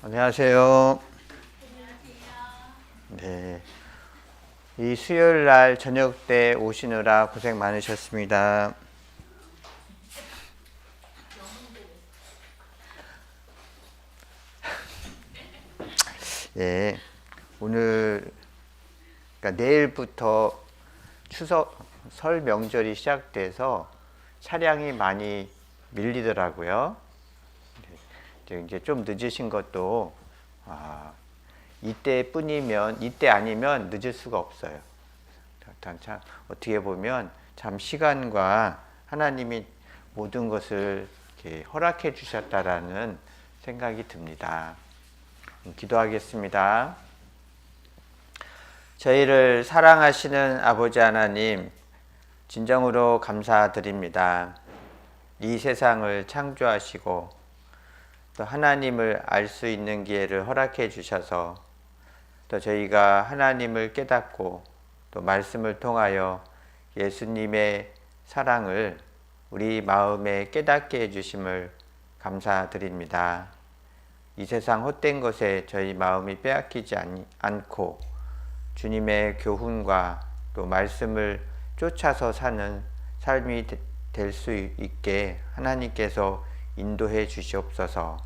안녕하세요. 네. 이 수요일 날 저녁 때 오시느라 고생 많으셨습니다. 예. 오늘, 그러니까 내일부터 설 명절이 시작돼서 차량이 많이 밀리더라고요. 이제 좀 늦으신 것도 이때 아니면 늦을 수가 없어요. 참 어떻게 보면 참 시간과 하나님이 모든 것을 이렇게 허락해 주셨다라는 생각이 듭니다. 기도하겠습니다. 저희를 사랑하시는 아버지 하나님, 진정으로 감사드립니다. 이 세상을 창조하시고 또 하나님을 알 수 있는 기회를 허락해 주셔서 또 저희가 하나님을 깨닫고 또 말씀을 통하여 예수님의 사랑을 우리 마음에 깨닫게 해주심을 감사드립니다. 이 세상 헛된 것에 저희 마음이 빼앗기지 않고 주님의 교훈과 또 말씀을 쫓아서 사는 삶이 될 수 있게 하나님께서 인도해 주시옵소서.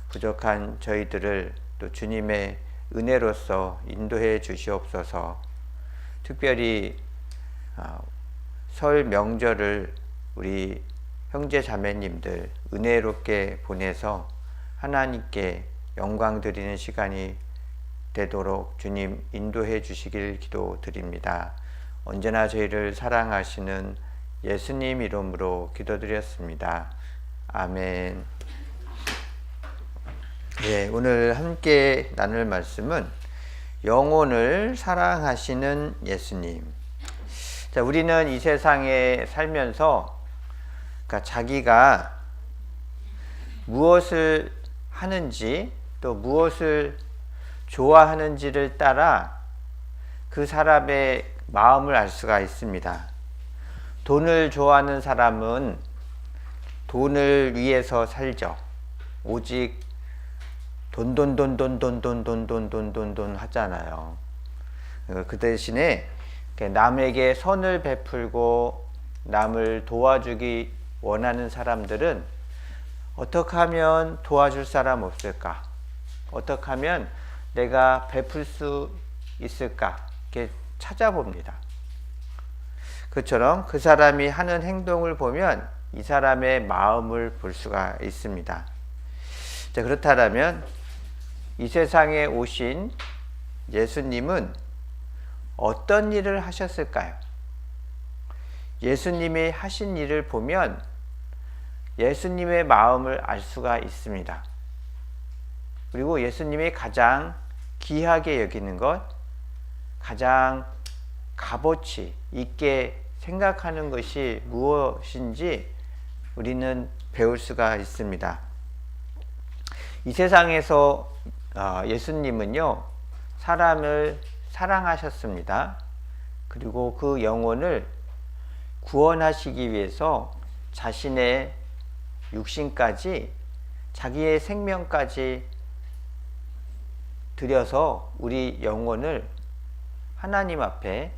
부족한 저희들을 또 주님의 은혜로서 인도해 주시옵소서. 특별히 설 명절을 우리 형제 자매님들 은혜롭게 보내서 하나님께 영광 드리는 시간이 되도록 주님 인도해 주시길 기도드립니다. 언제나 저희를 사랑하시는 예수님 이름으로 기도드렸습니다. 아멘. 예, 오늘 함께 나눌 말씀은 영혼을 사랑하시는 예수님. 자, 우리는 이 세상에 살면서 그러니까 자기가 무엇을 하는지 또 무엇을 좋아하는지를 따라 그 사람의 마음을 알 수가 있습니다. 돈을 좋아하는 사람은 돈을 위해서 살죠. 오직 돈 하잖아요. 그 대신에 남에게 선을 베풀고 남을 도와주기 원하는 사람들은 어떻게 하면 도와줄 사람 없을까? 어떻게 하면 내가 베풀 수 있을까? 이렇게 찾아봅니다. 그처럼 그 사람이 하는 행동을 보면 이 사람의 마음을 볼 수가 있습니다. 자, 그렇다면 이 세상에 오신 예수님은 어떤 일을 하셨을까요? 예수님이 하신 일을 보면 예수님의 마음을 알 수가 있습니다. 그리고 예수님이 가장 귀하게 여기는 것, 가장 값어치 있게 생각하는 것이 무엇인지 우리는 배울 수가 있습니다. 이 세상에서 예수님은요, 사람을 사랑하셨습니다. 그리고 그 영혼을 구원하시기 위해서 자신의 육신까지, 자기의 생명까지 들여서 우리 영혼을 하나님 앞에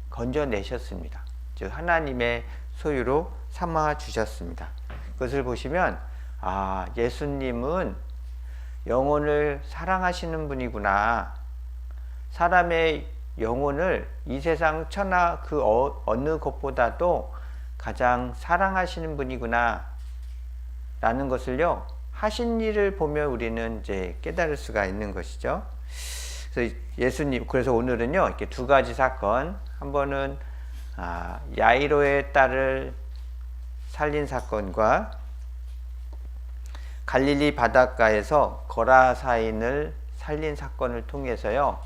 건져내셨습니다. 즉 하나님의 소유로 삼아 주셨습니다. 그것을 보시면 예수님은 영혼을 사랑하시는 분이구나. 사람의 영혼을 이 세상 천하 그 어느 것보다도 가장 사랑하시는 분이구나 라는 것을요, 하신 일을 보면 우리는 이제 깨달을 수가 있는 것이죠. 그래서 그래서 오늘은요, 이렇게 두 가지 사건, 한 번은 야이로의 딸을 살린 사건과 갈릴리 바닷가에서 거라사인을 살린 사건을 통해서요,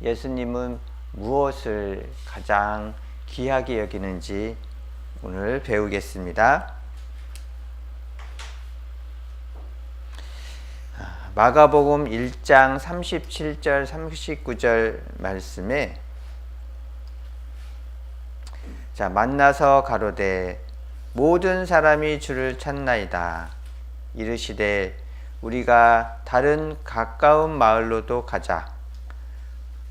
예수님은 무엇을 가장 귀하게 여기는지 오늘 배우겠습니다. 마가복음 1장 37절 39절 말씀에 만나서 가로되 모든 사람이 주를 찾나이다. 이르시되 우리가 다른 가까운 마을로도 가자.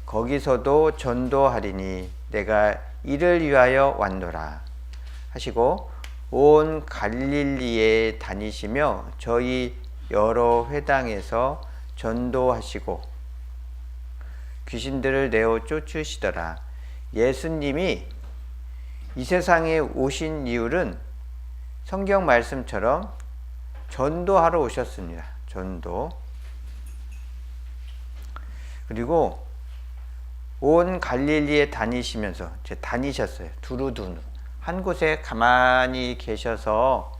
거기서도 전도하리니 내가 이를 위하여 왔노라 하시고 온 갈릴리에 다니시며 저희 여러 회당에서 전도하시고 귀신들을 내어 쫓으시더라. 예수님이 이 세상에 오신 이유는 성경 말씀처럼 전도하러 오셨습니다. 전도. 그리고 온 갈릴리에 다니시면서 다니셨어요. 두루두루. 한 곳에 가만히 계셔서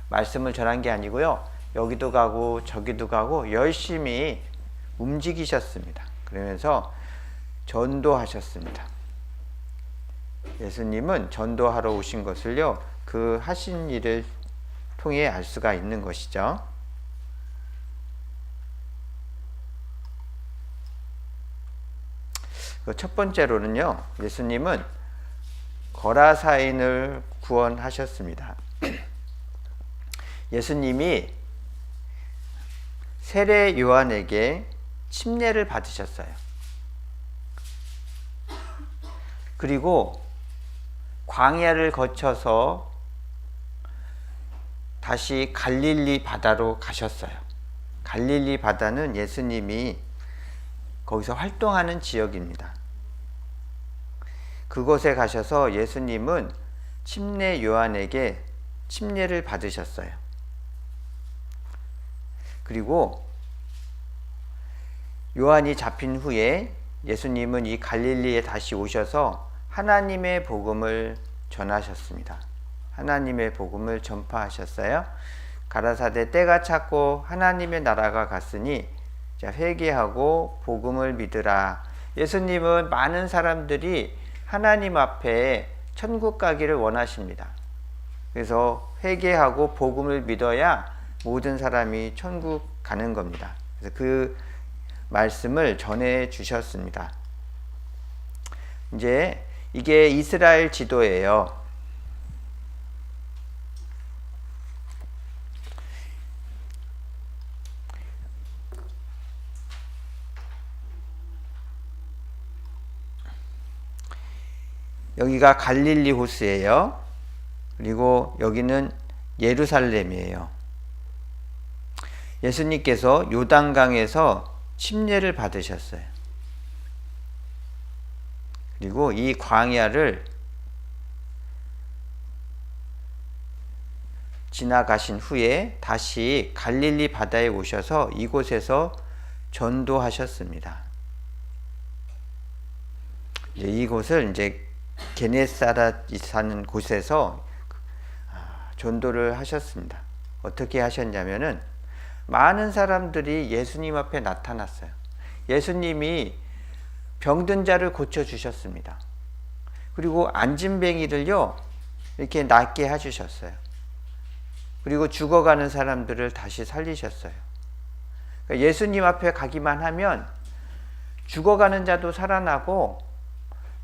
말씀을 전한 게 아니고요. 여기도 가고 저기도 가고 열심히 움직이셨습니다. 그러면서 전도하셨습니다. 예수님은 전도하러 오신 것을요, 그 하신 일을 통해 알 수가 있는 것이죠. 첫 번째로는요, 예수님은 거라사인을 구원하셨습니다. 예수님이 세례 요한에게 침례를 받으셨어요. 그리고 광야를 거쳐서 다시 갈릴리 바다로 가셨어요. 갈릴리 바다는 예수님이 거기서 활동하는 지역입니다. 그곳에 가셔서 예수님은 침례 요한에게 침례를 받으셨어요. 그리고 요한이 잡힌 후에 예수님은 이 갈릴리에 다시 오셔서 하나님의 복음을 전하셨습니다. 하나님의 복음을 전파하셨어요. 가라사대 때가 찼고 하나님의 나라가 갔으니 회개하고 복음을 믿으라. 예수님은 많은 사람들이 하나님 앞에 천국 가기를 원하십니다. 그래서 회개하고 복음을 믿어야 모든 사람이 천국 가는 겁니다. 그래서 그 말씀을 전해 주셨습니다. 이제 이게 이스라엘 지도예요. 여기가 갈릴리 호수예요. 그리고 여기는 예루살렘이에요. 예수님께서 요단강에서 침례를 받으셨어요. 그리고 이 광야를 지나가신 후에 다시 갈릴리 바다에 오셔서 이곳에서 전도하셨습니다. 이곳을 이제 게네사렛이 사는 곳에서 전도를 하셨습니다. 어떻게 하셨냐면은 많은 사람들이 예수님 앞에 나타났어요. 예수님이 병든 자를 고쳐주셨습니다. 그리고 안진뱅이를요, 이렇게 낫게 해주셨어요. 그리고 죽어가는 사람들을 다시 살리셨어요. 그러니까 예수님 앞에 가기만 하면 죽어가는 자도 살아나고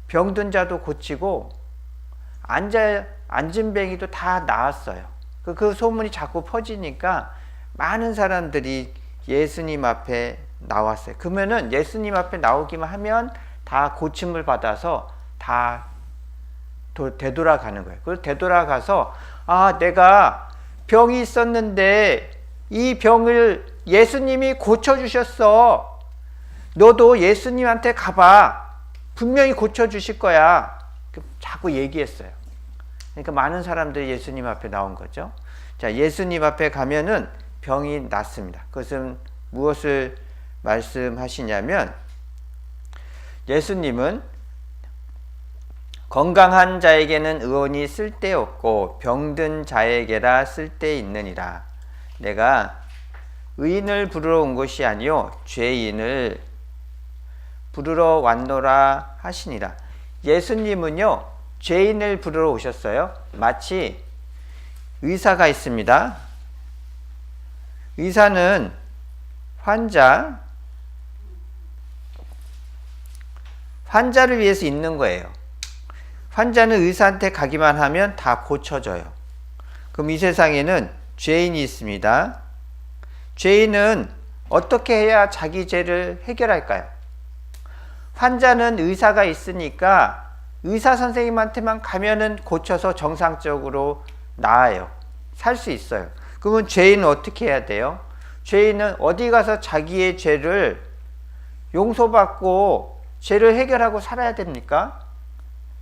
병든 자도 고치고 안진뱅이도 다 나았어요. 그 소문이 자꾸 퍼지니까 많은 사람들이 예수님 앞에 나왔어요. 그러면은 예수님 앞에 나오기만 하면 다 고침을 받아서 다 되돌아가는 거예요. 그래서 되돌아가서 내가 병이 있었는데 이 병을 예수님이 고쳐주셨어. 너도 예수님한테 가봐. 분명히 고쳐주실 거야. 자꾸 얘기했어요. 그러니까 많은 사람들이 예수님 앞에 나온 거죠. 자, 예수님 앞에 가면은 병이 낫습니다. 그것은 무엇을 말씀하시냐면, 예수님은 건강한 자에게는 의원이 쓸데없고 병든 자에게라 쓸데있느니라. 내가 의인을 부르러 온 것이 아니요 죄인을 부르러 왔노라 하시니라. 예수님은요 죄인을 부르러 오셨어요. 마치 의사가 있습니다. 의사는 환자를 위해서 있는 거예요. 환자는 의사한테 가기만 하면 다 고쳐져요. 그럼 이 세상에는 죄인이 있습니다. 죄인은 어떻게 해야 자기 죄를 해결할까요? 환자는 의사가 있으니까 의사 선생님한테만 가면은 고쳐서 정상적으로 나아요. 살 수 있어요. 그러면 죄인은 어떻게 해야 돼요? 죄인은 어디 가서 자기의 죄를 용서받고 죄를 해결하고 살아야 됩니까?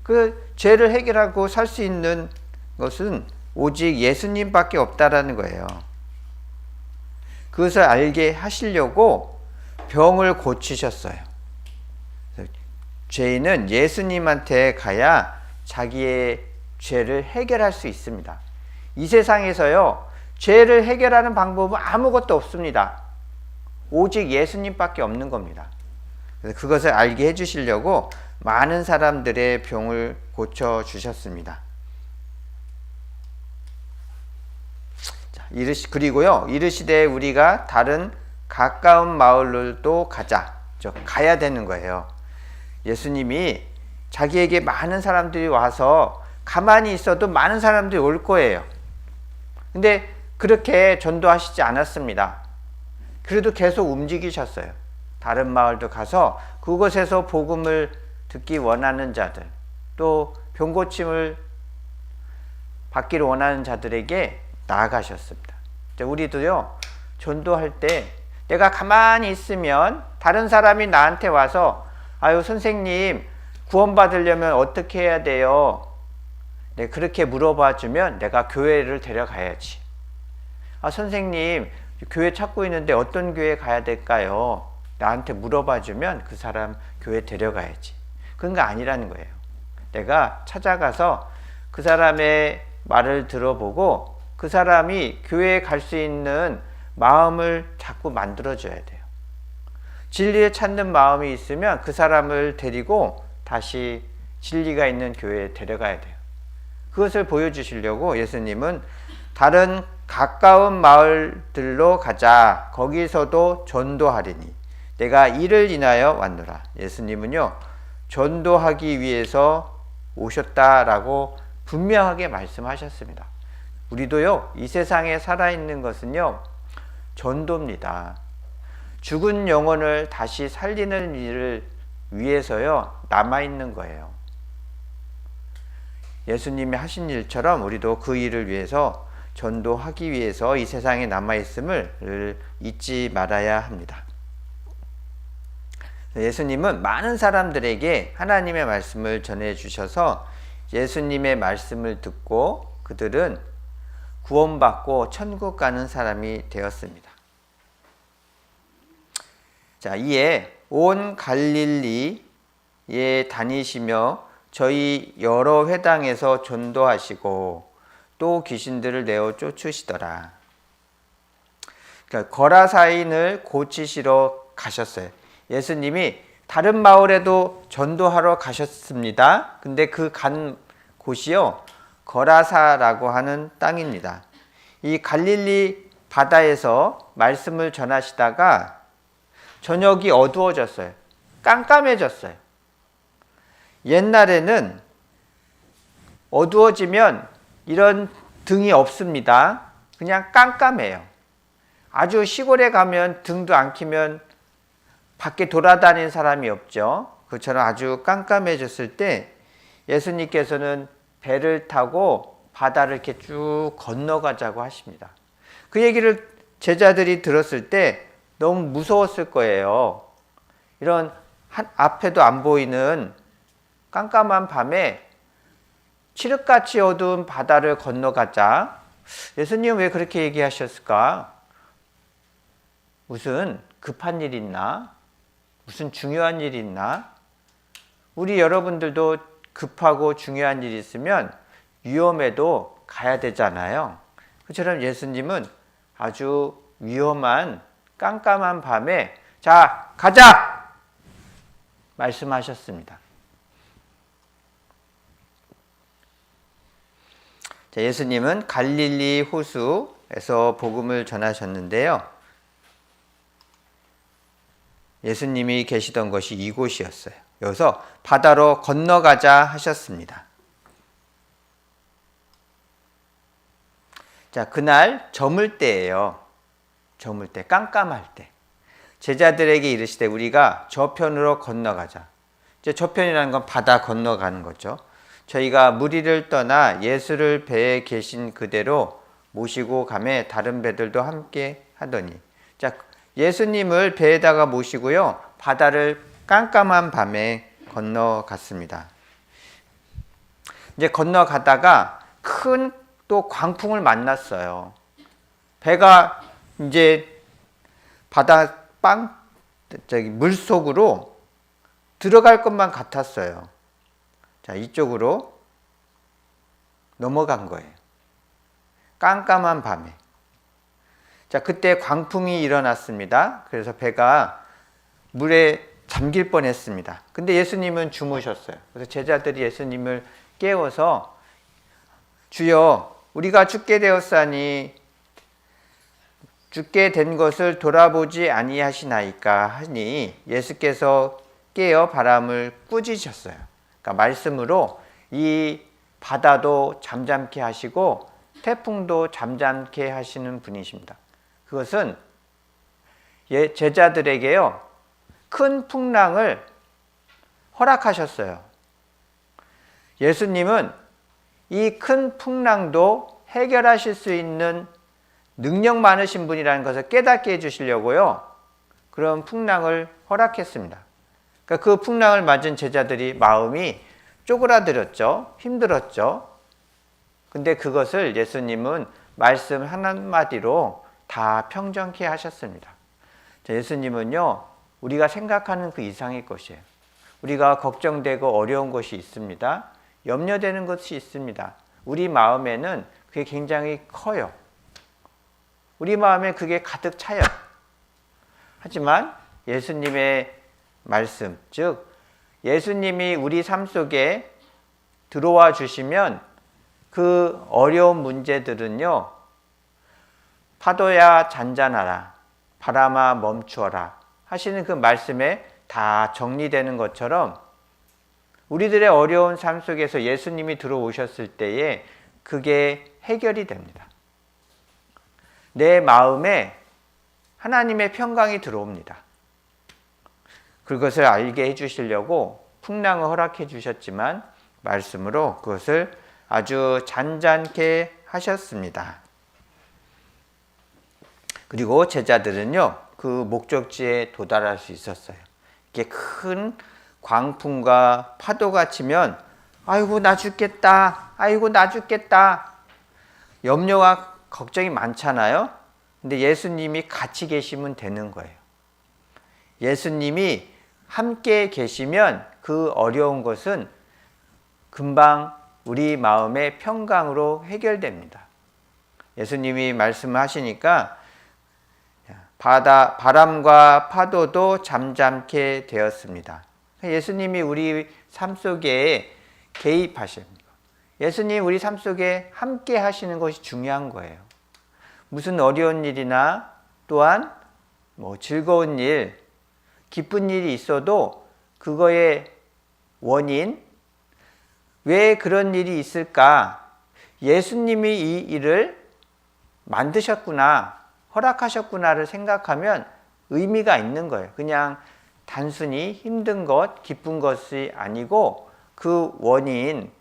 그 죄를 해결하고 살 수 있는 것은 오직 예수님밖에 없다라는 거예요. 그것을 알게 하시려고 병을 고치셨어요. 죄인은 예수님한테 가야 자기의 죄를 해결할 수 있습니다. 이 세상에서요, 죄를 해결하는 방법은 아무것도 없습니다. 오직 예수님밖에 없는 겁니다. 그래서 그것을 알게 해주시려고 많은 사람들의 병을 고쳐주셨습니다. 그리고요, 이르시되 우리가 다른 가까운 마을로 가자. 가야 되는 거예요. 예수님이 자기에게 많은 사람들이 와서 가만히 있어도 많은 사람들이 올 거예요. 근데 그렇게 전도하시지 않았습니다. 그래도 계속 움직이셨어요. 다른 마을도 가서 그곳에서 복음을 듣기 원하는 자들, 또 병고침을 받기를 원하는 자들에게 나아가셨습니다. 우리도요, 전도할 때 내가 가만히 있으면 다른 사람이 나한테 와서 아유 선생님 구원받으려면 어떻게 해야 돼요? 네, 그렇게 물어봐 주면 내가 교회를 데려가야지. 아 선생님 교회 찾고 있는데 어떤 교회 가야 될까요? 나한테 물어봐 주면 그 사람 교회 데려가야지. 그런 거 아니라는 거예요. 내가 찾아가서 그 사람의 말을 들어보고 그 사람이 교회에 갈 수 있는 마음을 자꾸 만들어줘야 돼요. 진리를 찾는 마음이 있으면 그 사람을 데리고 다시 진리가 있는 교회에 데려가야 돼요. 그것을 보여주시려고 예수님은 다른 가까운 마을들로 가자. 거기서도 전도하리니 내가 이를 인하여 왔노라. 예수님은요, 전도하기 위해서 오셨다라고 분명하게 말씀하셨습니다. 우리도요, 이 세상에 살아있는 것은요, 전도입니다. 죽은 영혼을 다시 살리는 일을 위해서요, 남아있는 거예요. 예수님이 하신 일처럼 우리도 그 일을 위해서 전도하기 위해서 이 세상에 남아있음을 잊지 말아야 합니다. 예수님은 많은 사람들에게 하나님의 말씀을 전해주셔서 예수님의 말씀을 듣고 그들은 구원받고 천국 가는 사람이 되었습니다. 자, 이에 온 갈릴리에 다니시며 저희 여러 회당에서 전도하시고 또 귀신들을 내어 쫓으시더라. 그러니까 거라사인을 고치시러 가셨어요. 예수님이 다른 마을에도 전도하러 가셨습니다. 근데 그 간 곳이요, 거라사라고 하는 땅입니다. 이 갈릴리 바다에서 말씀을 전하시다가 저녁이 어두워졌어요. 깜깜해졌어요. 옛날에는 어두워지면 이런 등이 없습니다. 그냥 깜깜해요. 아주 시골에 가면 등도 안 켜면 밖에 돌아다니는 사람이 없죠. 그처럼 아주 깜깜해졌을 때 예수님께서는 배를 타고 바다를 이렇게 쭉 건너가자고 하십니다. 그 얘기를 제자들이 들었을 때 너무 무서웠을 거예요. 이런 앞에도 안 보이는 깜깜한 밤에 칠흑같이 어두운 바다를 건너가자. 예수님은 왜 그렇게 얘기하셨을까? 무슨 급한 일 있나? 무슨 중요한 일이 있나? 우리 여러분들도 급하고 중요한 일이 있으면 위험해도 가야 되잖아요. 그처럼 예수님은 아주 위험한 깜깜한 밤에 자, 가자! 말씀하셨습니다. 자, 예수님은 갈릴리 호수에서 복음을 전하셨는데요. 예수님이 계시던 것이 이곳이었어요. 여기서 바다로 건너가자 하셨습니다. 자, 그날 저물 때예요. 저물 때, 깜깜할 때 제자들에게 이르시되 우리가 저편으로 건너가자. 이제 저편이라는 건 바다 건너가는 거죠. 저희가 무리를 떠나 예수를 배에 계신 그대로 모시고 가매 다른 배들도 함께 하더니, 자, 예수님을 배에다가 모시고요, 바다를 깜깜한 밤에 건너갔습니다. 이제 건너가다가 큰 또 광풍을 만났어요. 배가 이제 바다 물 속으로 들어갈 것만 같았어요. 자, 이쪽으로 넘어간 거예요. 깜깜한 밤에. 자, 그때 광풍이 일어났습니다. 그래서 배가 물에 잠길 뻔했습니다. 근데 예수님은 주무셨어요. 그래서 제자들이 예수님을 깨워서 주여, 우리가 죽게 되었사니 죽게 된 것을 돌아보지 아니하시나이까 하니 예수께서 깨어 바람을 꾸짖으셨어요. 그러니까 말씀으로 이 바다도 잠잠케 하시고 태풍도 잠잠케 하시는 분이십니다. 그것은 제자들에게요, 큰 풍랑을 허락하셨어요. 예수님은 이 큰 풍랑도 해결하실 수 있는 능력 많으신 분이라는 것을 깨닫게 해주시려고요, 그런 풍랑을 허락했습니다. 그러니까 그 풍랑을 맞은 제자들이 마음이 쪼그라들었죠. 힘들었죠. 근데 그것을 예수님은 말씀 한마디로 다 평정케 하셨습니다. 예수님은요, 우리가 생각하는 그 이상의 것이에요. 우리가 걱정되고 어려운 것이 있습니다. 염려되는 것이 있습니다. 우리 마음에는 그게 굉장히 커요. 우리 마음에 그게 가득 차요. 하지만 예수님의 말씀, 즉 예수님이 우리 삶 속에 들어와 주시면 그 어려운 문제들은요, 파도야 잔잔하라, 바람아 멈추어라 하시는 그 말씀에 다 정리되는 것처럼 우리들의 어려운 삶 속에서 예수님이 들어오셨을 때에 그게 해결이 됩니다. 내 마음에 하나님의 평강이 들어옵니다. 그것을 알게 해주시려고 풍랑을 허락해 주셨지만 말씀으로 그것을 아주 잔잔케 하셨습니다. 그리고 제자들은요, 그 목적지에 도달할 수 있었어요. 이게 큰 광풍과 파도가 치면 아이고 나 죽겠다, 아이고 나 죽겠다, 염려와 걱정이 많잖아요. 근데 예수님이 같이 계시면 되는 거예요. 예수님이 함께 계시면 그 어려운 것은 금방 우리 마음의 평강으로 해결됩니다. 예수님이 말씀하시니까 바람과 파도도 잠잠케 되었습니다. 예수님이 우리 삶 속에 개입하십니다. 예수님 우리 삶 속에 함께 하시는 것이 중요한 거예요. 무슨 어려운 일이나 또한 즐거운 일, 기쁜 일이 있어도 그거의 원인, 왜 그런 일이 있을까? 예수님이 이 일을 만드셨구나, 허락하셨구나를 생각하면 의미가 있는 거예요. 그냥 단순히 힘든 것, 기쁜 것이 아니고 그 원인,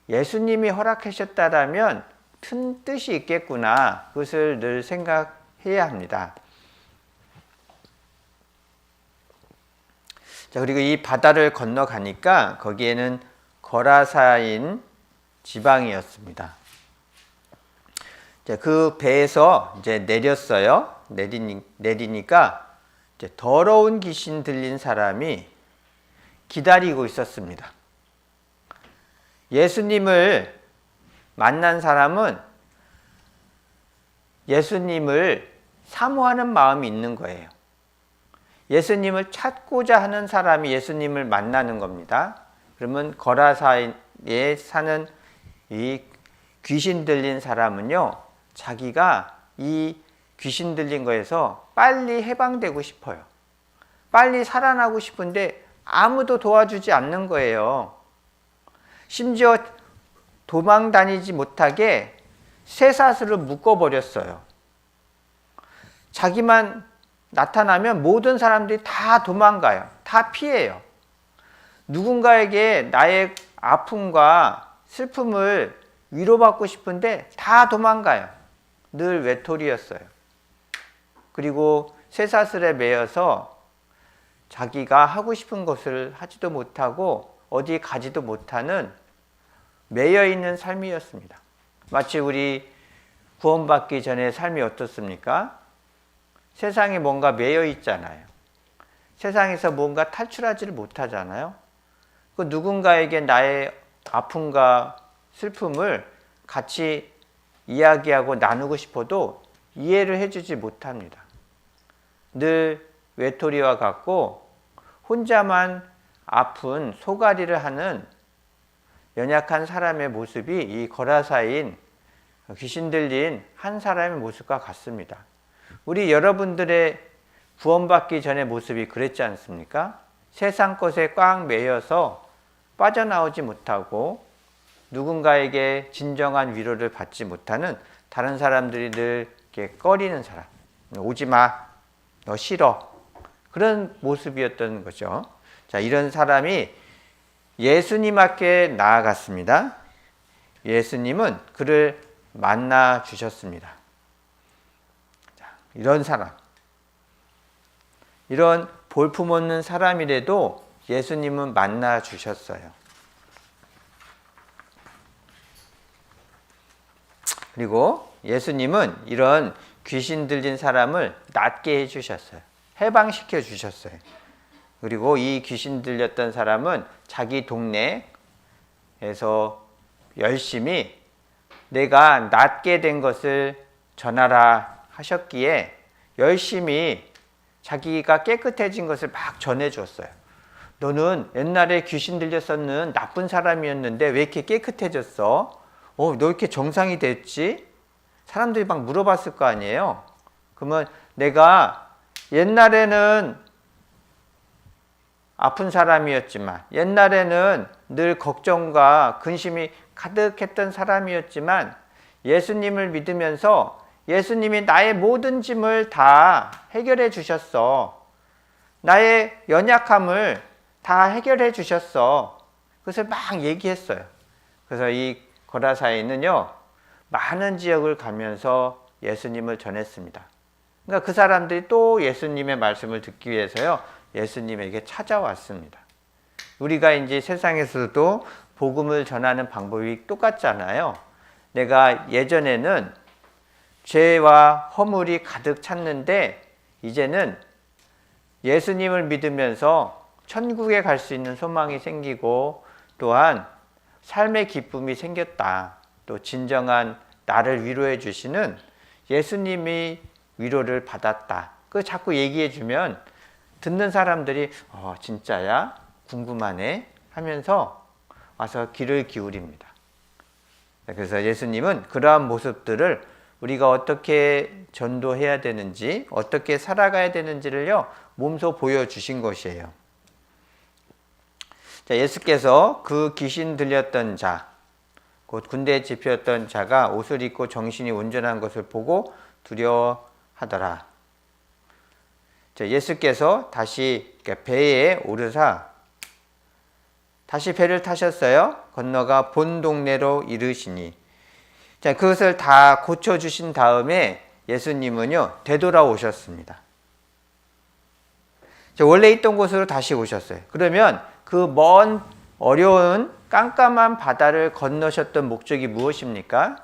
예수님이 허락하셨다라면 큰 뜻이 있겠구나, 그것을 늘 생각해야 합니다. 자, 그리고 이 바다를 건너가니까 거기에는 거라사인 지방이었습니다. 그 배에서 이제 내렸어요. 내리니까 이제 더러운 귀신 들린 사람이 기다리고 있었습니다. 예수님을 만난 사람은 예수님을 사모하는 마음이 있는 거예요. 예수님을 찾고자 하는 사람이 예수님을 만나는 겁니다. 그러면 거라사에 사는 이 귀신 들린 사람은요, 자기가 이 귀신 들린 거에서 빨리 해방되고 싶어요. 빨리 살아나고 싶은데 아무도 도와주지 않는 거예요. 심지어 도망 다니지 못하게 쇠사슬을 묶어버렸어요. 자기만 나타나면 모든 사람들이 다 도망가요. 다 피해요. 누군가에게 나의 아픔과 슬픔을 위로받고 싶은데 다 도망가요. 늘 외톨이였어요. 그리고 쇠사슬에 매여서 자기가 하고 싶은 것을 하지도 못하고 어디 가지도 못하는 매여있는 삶이었습니다. 마치 우리 구원받기 전에 삶이 어떻습니까? 세상에 뭔가 매여있잖아요. 세상에서 뭔가 탈출하지를 못하잖아요. 그 누군가에게 나의 아픔과 슬픔을 같이 이야기하고 나누고 싶어도 이해를 해주지 못합니다. 늘 외톨이와 같고 혼자만 아픈 소가리를 하는 연약한 사람의 모습이 이 거라사인 귀신 들린 한 사람의 모습과 같습니다. 우리 여러분들의 구원받기 전의 모습이 그랬지 않습니까? 세상 것에 꽉 매여서 빠져나오지 못하고 누군가에게 진정한 위로를 받지 못하는 다른 사람들이 늘 이렇게 꺼리는 사람. 오지 마. 너 싫어. 그런 모습이었던 거죠. 자, 이런 사람이 예수님 앞에 나아갔습니다. 예수님은 그를 만나 주셨습니다. 자, 이런 사람. 이런 볼품없는 사람이라도 예수님은 만나 주셨어요. 그리고 예수님은 이런 귀신 들린 사람을 낫게 해주셨어요. 해방시켜 주셨어요. 그리고 이 귀신 들렸던 사람은 자기 동네에서 열심히 내가 낫게 된 것을 전하라 하셨기에 열심히 자기가 깨끗해진 것을 막 전해줬어요. 너는 옛날에 귀신 들렸었는 나쁜 사람이었는데 왜 이렇게 깨끗해졌어? 너 이렇게 정상이 됐지? 사람들이 막 물어봤을 거 아니에요? 그러면 내가 옛날에는 아픈 사람이었지만, 옛날에는 늘 걱정과 근심이 가득했던 사람이었지만, 예수님을 믿으면서 예수님이 나의 모든 짐을 다 해결해 주셨어. 나의 연약함을 다 해결해 주셨어. 그것을 막 얘기했어요. 그래서 이 거라사인은요, 많은 지역을 가면서 예수님을 전했습니다. 그러니까 그 사람들이 또 예수님의 말씀을 듣기 위해서요, 예수님에게 찾아왔습니다. 우리가 이제 세상에서도 복음을 전하는 방법이 똑같잖아요. 내가 예전에는 죄와 허물이 가득 찼는데 이제는 예수님을 믿으면서 천국에 갈 수 있는 소망이 생기고 또한 삶의 기쁨이 생겼다. 또 진정한 나를 위로해 주시는 예수님이 위로를 받았다. 그 자꾸 얘기해 주면 듣는 사람들이 진짜야? 궁금하네? 하면서 와서 귀를 기울입니다. 그래서 예수님은 그러한 모습들을 우리가 어떻게 전도해야 되는지, 어떻게 살아가야 되는지를요, 몸소 보여주신 것이에요. 자, 예수께서 그 귀신 들렸던 자, 곧 군대에 집혔던 자가 옷을 입고 정신이 온전한 것을 보고 두려워하더라. 자, 예수께서 다시 배에 오르사 다시 배를 타셨어요. 건너가 본 동네로 이르시니. 자, 그것을 다 고쳐주신 다음에 예수님은요, 되돌아오셨습니다. 자, 원래 있던 곳으로 다시 오셨어요. 그러면 그 먼 어려운 깜깜한 바다를 건너셨던 목적이 무엇입니까?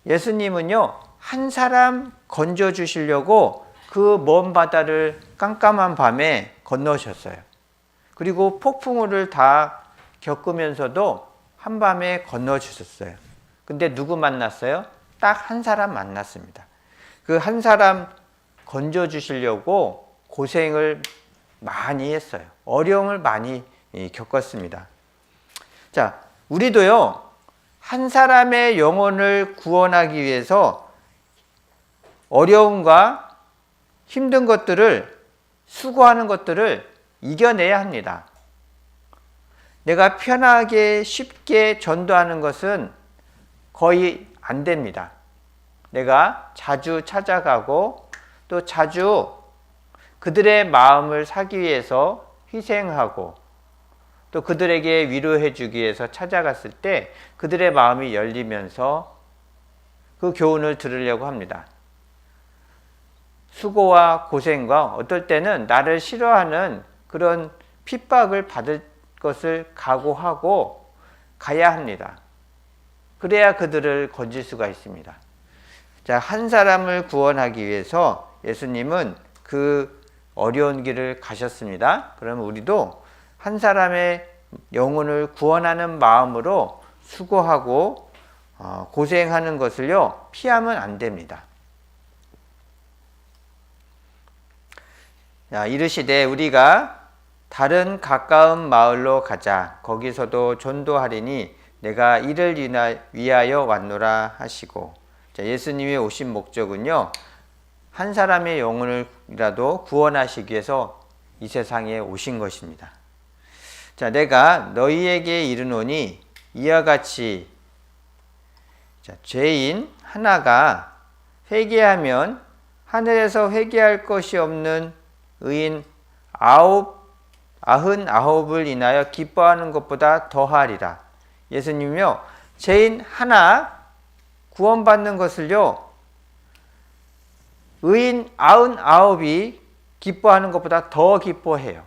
예수님은요, 한 사람 건져주시려고 그 먼 바다를 깜깜한 밤에 건너셨어요. 그리고 폭풍우를 다 겪으면서도 한밤에 건너주셨어요. 근데 누구 만났어요? 딱 한 사람 만났습니다. 그 한 사람 건져주시려고 고생을 많이 했어요. 어려움을 많이 겪었습니다. 자, 우리도요, 한 사람의 영혼을 구원하기 위해서 어려움과 힘든 것들을, 수고하는 것들을 이겨내야 합니다. 내가 편하게 쉽게 전도하는 것은 거의 안 됩니다. 내가 자주 찾아가고 또 자주 그들의 마음을 사기 위해서 희생하고 또 그들에게 위로해 주기 위해서 찾아갔을 때 그들의 마음이 열리면서 그 교훈을 들으려고 합니다. 수고와 고생과 어떨 때는 나를 싫어하는 그런 핍박을 받을 것을 각오하고 가야 합니다. 그래야 그들을 건질 수가 있습니다. 자, 한 사람을 구원하기 위해서 예수님은 그 어려운 길을 가셨습니다. 그러면 우리도 한 사람의 영혼을 구원하는 마음으로 수고하고 고생하는 것을요 피하면 안 됩니다. 자, 이르시되 우리가 다른 가까운 마을로 가자. 거기서도 전도하리니 내가 이를 위하여 왔노라 하시고. 자, 예수님이 오신 목적은요 한 사람의 영혼을이라도 구원하시기 위해서 이 세상에 오신 것입니다. 자, 내가 너희에게 이르노니 이와 같이 죄인 하나가 회개하면 하늘에서 회개할 것이 없는 의인 99을 인하여 기뻐하는 것보다 더하리라. 예수님이요 죄인 하나 구원받는 것을요 의인 99이 기뻐하는 것보다 더 기뻐해요.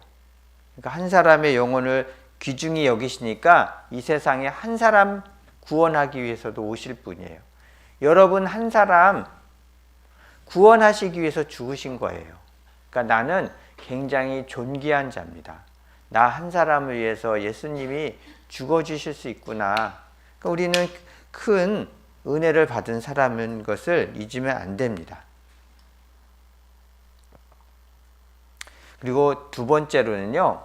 그러니까 한 사람의 영혼을 귀중히 여기시니까 이 세상에 한 사람 구원하기 위해서도 오실 분이에요. 여러분 한 사람 구원하시기 위해서 죽으신 거예요. 그러니까 나는 굉장히 존귀한 자입니다. 나 한 사람을 위해서 예수님이 죽어주실 수 있구나. 그러니까 우리는 큰 은혜를 받은 사람인 것을 잊으면 안 됩니다. 그리고 두 번째로는요,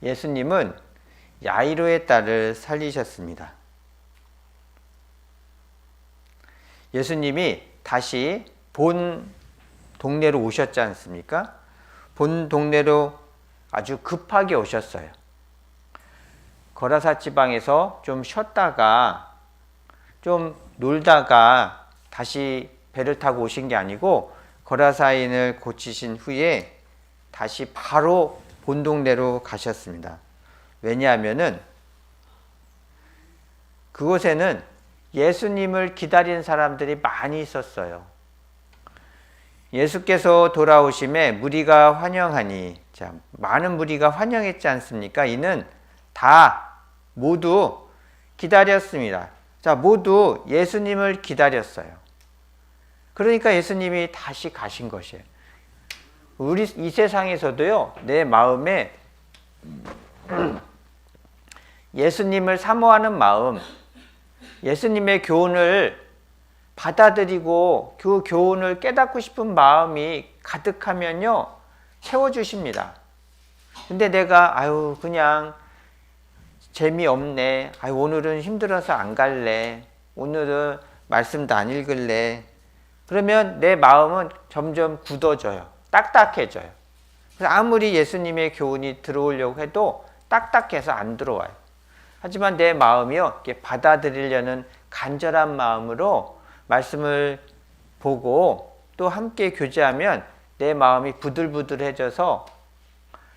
예수님은 야이로의 딸을 살리셨습니다. 예수님이 다시 본 동네로 오셨지 않습니까? 본 동네로 아주 급하게 오셨어요. 거라사 지방에서 좀 쉬었다가 좀 놀다가 다시 배를 타고 오신 게 아니고 거라사인을 고치신 후에 다시 바로 본 동네로 가셨습니다. 왜냐하면은 그곳에는 예수님을 기다리는 사람들이 많이 있었어요. 예수께서 돌아오심에 무리가 환영하니, 자, 많은 무리가 환영했지 않습니까? 이는 다 모두 기다렸습니다. 자, 모두 예수님을 기다렸어요. 그러니까 예수님이 다시 가신 것이에요. 우리 이 세상에서도요, 내 마음에 예수님을 사모하는 마음, 예수님의 교훈을 받아들이고 그 교훈을 깨닫고 싶은 마음이 가득하면요, 채워주십니다. 근데 내가, 그냥 재미없네. 오늘은 힘들어서 안 갈래. 오늘은 말씀도 안 읽을래. 그러면 내 마음은 점점 굳어져요. 딱딱해져요. 그래서 아무리 예수님의 교훈이 들어오려고 해도 딱딱해서 안 들어와요. 하지만 내 마음이요, 이렇게 받아들이려는 간절한 마음으로 말씀을 보고 또 함께 교제하면 내 마음이 부들부들해져서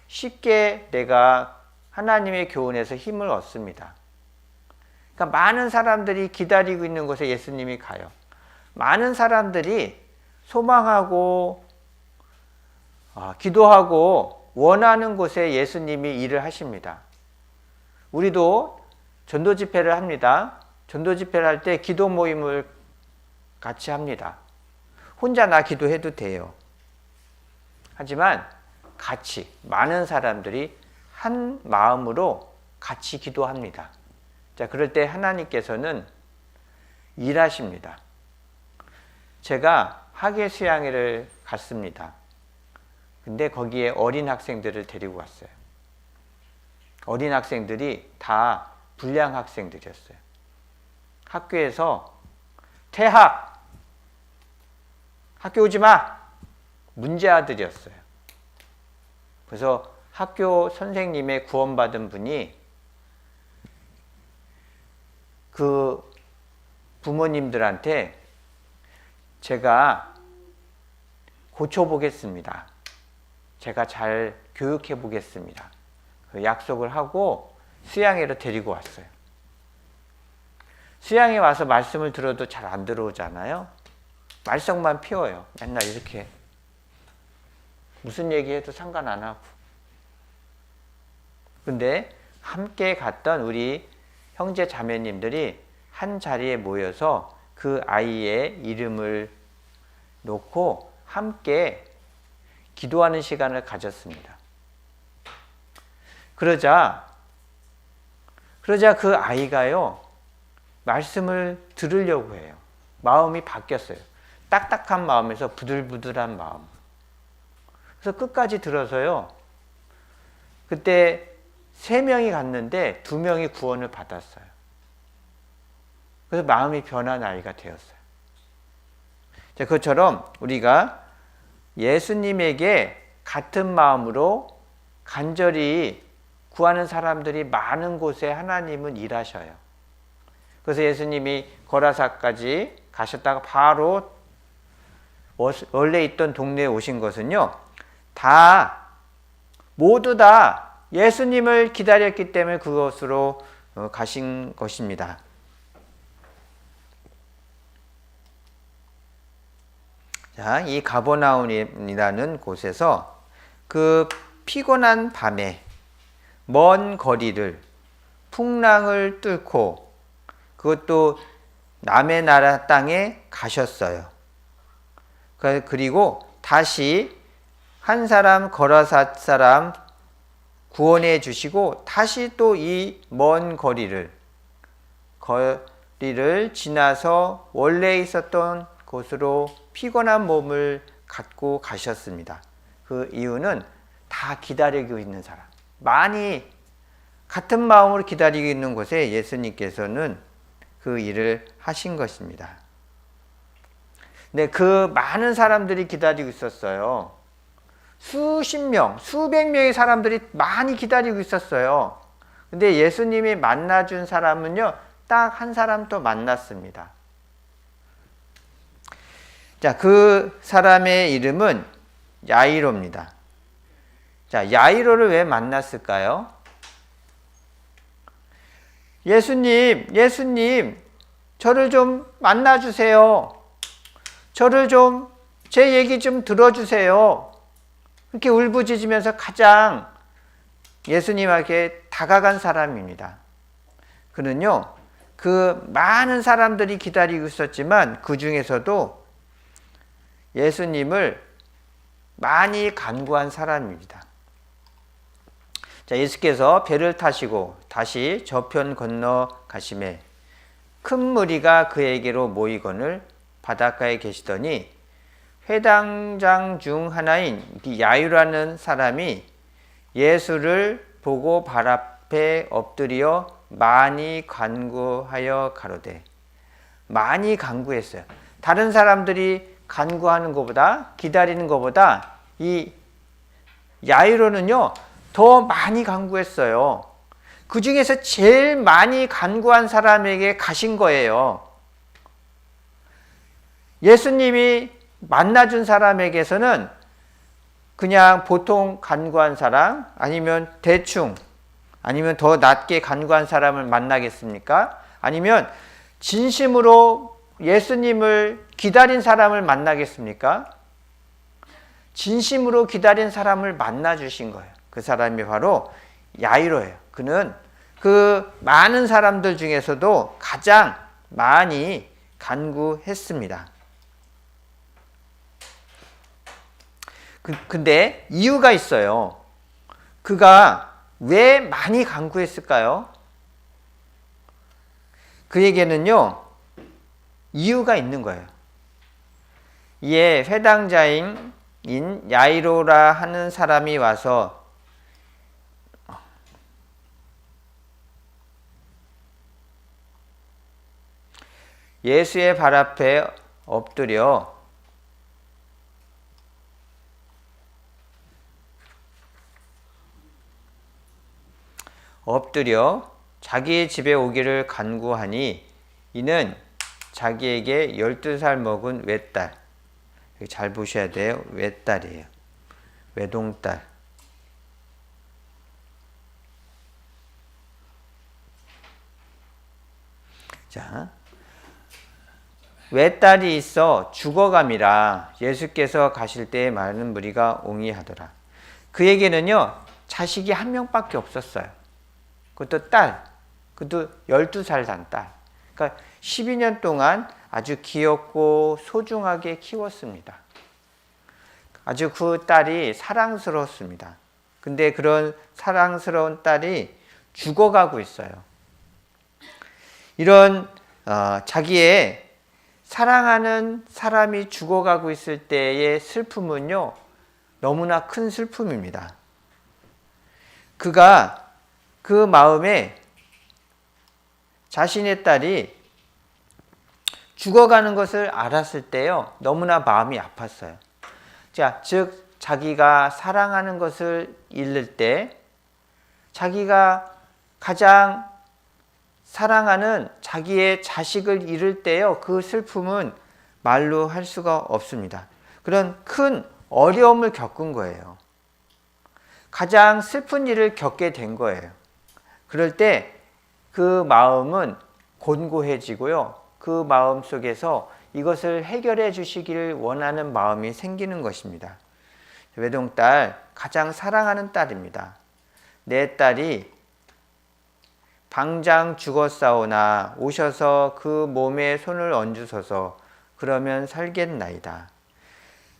쉽게 내가 하나님의 교훈에서 힘을 얻습니다. 그러니까 많은 사람들이 기다리고 있는 곳에 예수님이 가요. 많은 사람들이 소망하고 기도하고 원하는 곳에 예수님이 일을 하십니다. 우리도 전도 집회를 합니다. 전도 집회를 할 때 기도 모임을 같이 합니다. 혼자 나 기도해도 돼요. 하지만 같이 많은 사람들이 한 마음으로 같이 기도합니다. 자, 그럴 때 하나님께서는 일하십니다. 제가 학예 수양회를 갔습니다. 근데 거기에 어린 학생들을 데리고 갔어요. 어린 학생들이 다 불량 학생들이었어요. 학교에서 퇴학, 학교 오지 마, 문제 아들이었어요. 그래서 학교 선생님의 구원받은 분이 그 부모님들한테 제가 고쳐보겠습니다. 제가 잘 교육해 보겠습니다. 그 약속을 하고 수양회로 데리고 왔어요. 수양회 와서 말씀을 들어도 잘 안 들어오잖아요. 말썽만 피워요. 맨날 이렇게 무슨 얘기해도 상관 안 하고. 근데 함께 갔던 우리 형제 자매님들이 한 자리에 모여서 그 아이의 이름을 놓고 함께 기도하는 시간을 가졌습니다. 그러자 그 아이가요, 말씀을 들으려고 해요. 마음이 바뀌었어요. 딱딱한 마음에서 부들부들한 마음. 그래서 끝까지 들어서요, 그때 3명이 갔는데 2명이 구원을 받았어요. 그래서 마음이 변한 아이가 되었어요. 자, 그것처럼 우리가 예수님에게 같은 마음으로 간절히 구하는 사람들이 많은 곳에 하나님은 일하셔요. 그래서 예수님이 거라사까지 가셨다가 바로 원래 있던 동네에 오신 것은요, 모두 다 예수님을 기다렸기 때문에 그것으로 가신 것입니다. 자, 이 가버나움이라는 곳에서 그 피곤한 밤에 먼 거리를 풍랑을 뚫고 그것도 남의 나라 땅에 가셨어요. 그리고 다시 한 사람 거라삿 사람 구원해 주시고 다시 또 이 먼 거리를 지나서 원래 있었던 곳으로 피곤한 몸을 갖고 가셨습니다. 그 이유는 다 기다리고 있는 사람, 많이 같은 마음으로 기다리고 있는 곳에 예수님께서는 그 일을 하신 것입니다. 근데 그 많은 사람들이 기다리고 있었어요. 수십 명, 수백 명의 사람들이 많이 기다리고 있었어요. 근데 예수님이 만나준 사람은요, 딱 한 사람 또 만났습니다. 자, 그 사람의 이름은 야이로입니다. 자, 야이로를 왜 만났을까요? 예수님, 저를 좀 만나주세요. 저를 좀, 제 얘기 좀 들어주세요. 이렇게 울부짖으면서 가장 예수님에게 다가간 사람입니다. 그는요, 그 많은 사람들이 기다리고 있었지만 그 중에서도 예수님을 많이 간구한 사람입니다. 자, 예수께서 배를 타시고 다시 저편 건너 가시매 큰 무리가 그에게로 모이거늘 바닷가에 계시더니 회당장 중 하나인 야이로라는 사람이 예수를 보고 발 앞에 엎드려 많이 간구하여 가로되, 많이 간구했어요. 다른 사람들이 간구하는 것보다, 기다리는 것보다 이 야이로는요 더 많이 간구했어요. 그 중에서 제일 많이 간구한 사람에게 가신 거예요. 예수님이 만나준 사람에게서는 그냥 보통 간구한 사람, 아니면 대충, 아니면 더 낮게 간구한 사람을 만나겠습니까? 아니면 진심으로 예수님을 기다린 사람을 만나겠습니까? 진심으로 기다린 사람을 만나주신 거예요. 그 사람이 바로 야이로예요. 그는 그 많은 사람들 중에서도 가장 많이 간구했습니다. 근데 이유가 있어요. 그가 왜 많이 간구했을까요? 그에게는요, 이유가 있는 거예요. 이에 회당자인 야이로라 하는 사람이 와서 예수의 발 앞에 엎드려 자기의 집에 오기를 간구하니 이는 자기에게 12살 먹은 외딸, 잘 보셔야 돼요. 외딸이에요. 외동딸. 자, 외딸이 있어 죽어감이라 예수께서 가실 때에 많은 무리가 옹이하더라. 그에게는요, 자식이 한 명밖에 없었어요. 그것도 딸, 그것도 12살 난 딸. 그러니까 12년 동안 아주 귀엽고 소중하게 키웠습니다. 아주 그 딸이 사랑스러웠습니다. 근데 그런 사랑스러운 딸이 죽어가고 있어요. 이런 자기의 사랑하는 사람이 죽어가고 있을 때의 슬픔은요, 너무나 큰 슬픔입니다. 그가 그 마음에 자신의 딸이 죽어가는 것을 알았을 때요, 너무나 마음이 아팠어요. 자, 즉 자기가 사랑하는 것을 잃을 때, 자기가 가장 사랑하는 자기의 자식을 잃을 때요, 그 슬픔은 말로 할 수가 없습니다. 그런 큰 어려움을 겪은 거예요. 가장 슬픈 일을 겪게 된 거예요. 그럴 때 그 마음은 곤고해지고요, 그 마음 속에서 이것을 해결해 주시기를 원하는 마음이 생기는 것입니다. 외동딸, 가장 사랑하는 딸입니다. 내 딸이 당장 죽었사오나 오셔서 그 몸에 손을 얹으소서. 그러면 살겠나이다.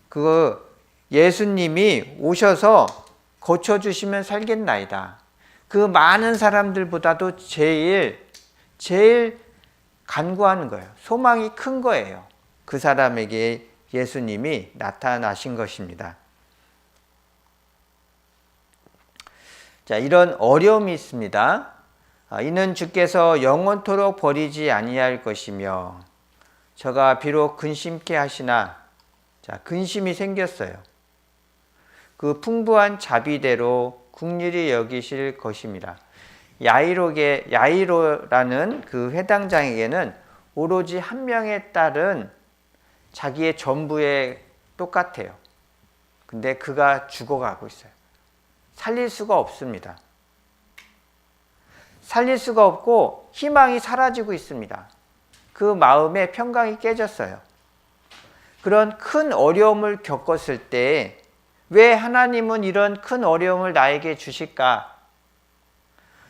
그 예수님이 오셔서 고쳐주시면 살겠나이다. 그 많은 사람들보다도 제일 간구하는 거예요. 소망이 큰 거예요. 그 사람에게 예수님이 나타나신 것입니다. 자, 이런 어려움이 있습니다. 이는 주께서 영원토록 버리지 아니할 것이며 저가 비록 근심케 하시나, 자, 근심이 생겼어요. 그 풍부한 자비대로 긍휼히 여기실 것입니다. 야이로라는 그 회당장에게는 오로지 한 명의 딸은 자기의 전부에 똑같아요. 근데 그가 죽어가고 있어요. 살릴 수가 없습니다. 살릴 수가 없고 희망이 사라지고 있습니다. 그 마음의 평강이 깨졌어요. 그런 큰 어려움을 겪었을 때 왜 하나님은 이런 큰 어려움을 나에게 주실까?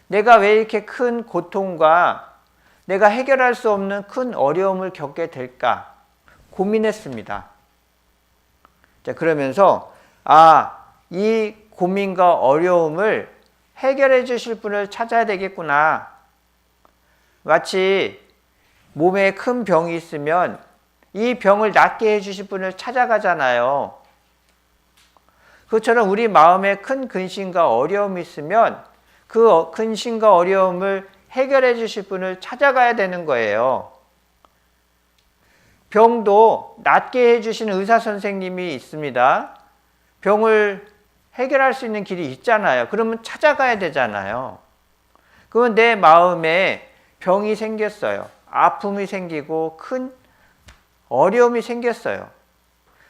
내가 왜 이렇게 큰 고통과 내가 해결할 수 없는 큰 어려움을 겪게 될까? 고민했습니다. 자, 그러면서 이 고민과 어려움을 해결해 주실 분을 찾아야 되겠구나. 마치 몸에 큰 병이 있으면 이 병을 낫게 해 주실 분을 찾아가잖아요. 그것처럼 우리 마음에 큰 근심과 어려움이 있으면 그 근심과 어려움을 해결해 주실 분을 찾아가야 되는 거예요. 병도 낫게 해주시는 의사 선생님이 있습니다. 병을 해결할 수 있는 길이 있잖아요. 그러면 찾아가야 되잖아요. 그건 내 마음에 병이 생겼어요. 아픔이 생기고 큰 어려움이 생겼어요.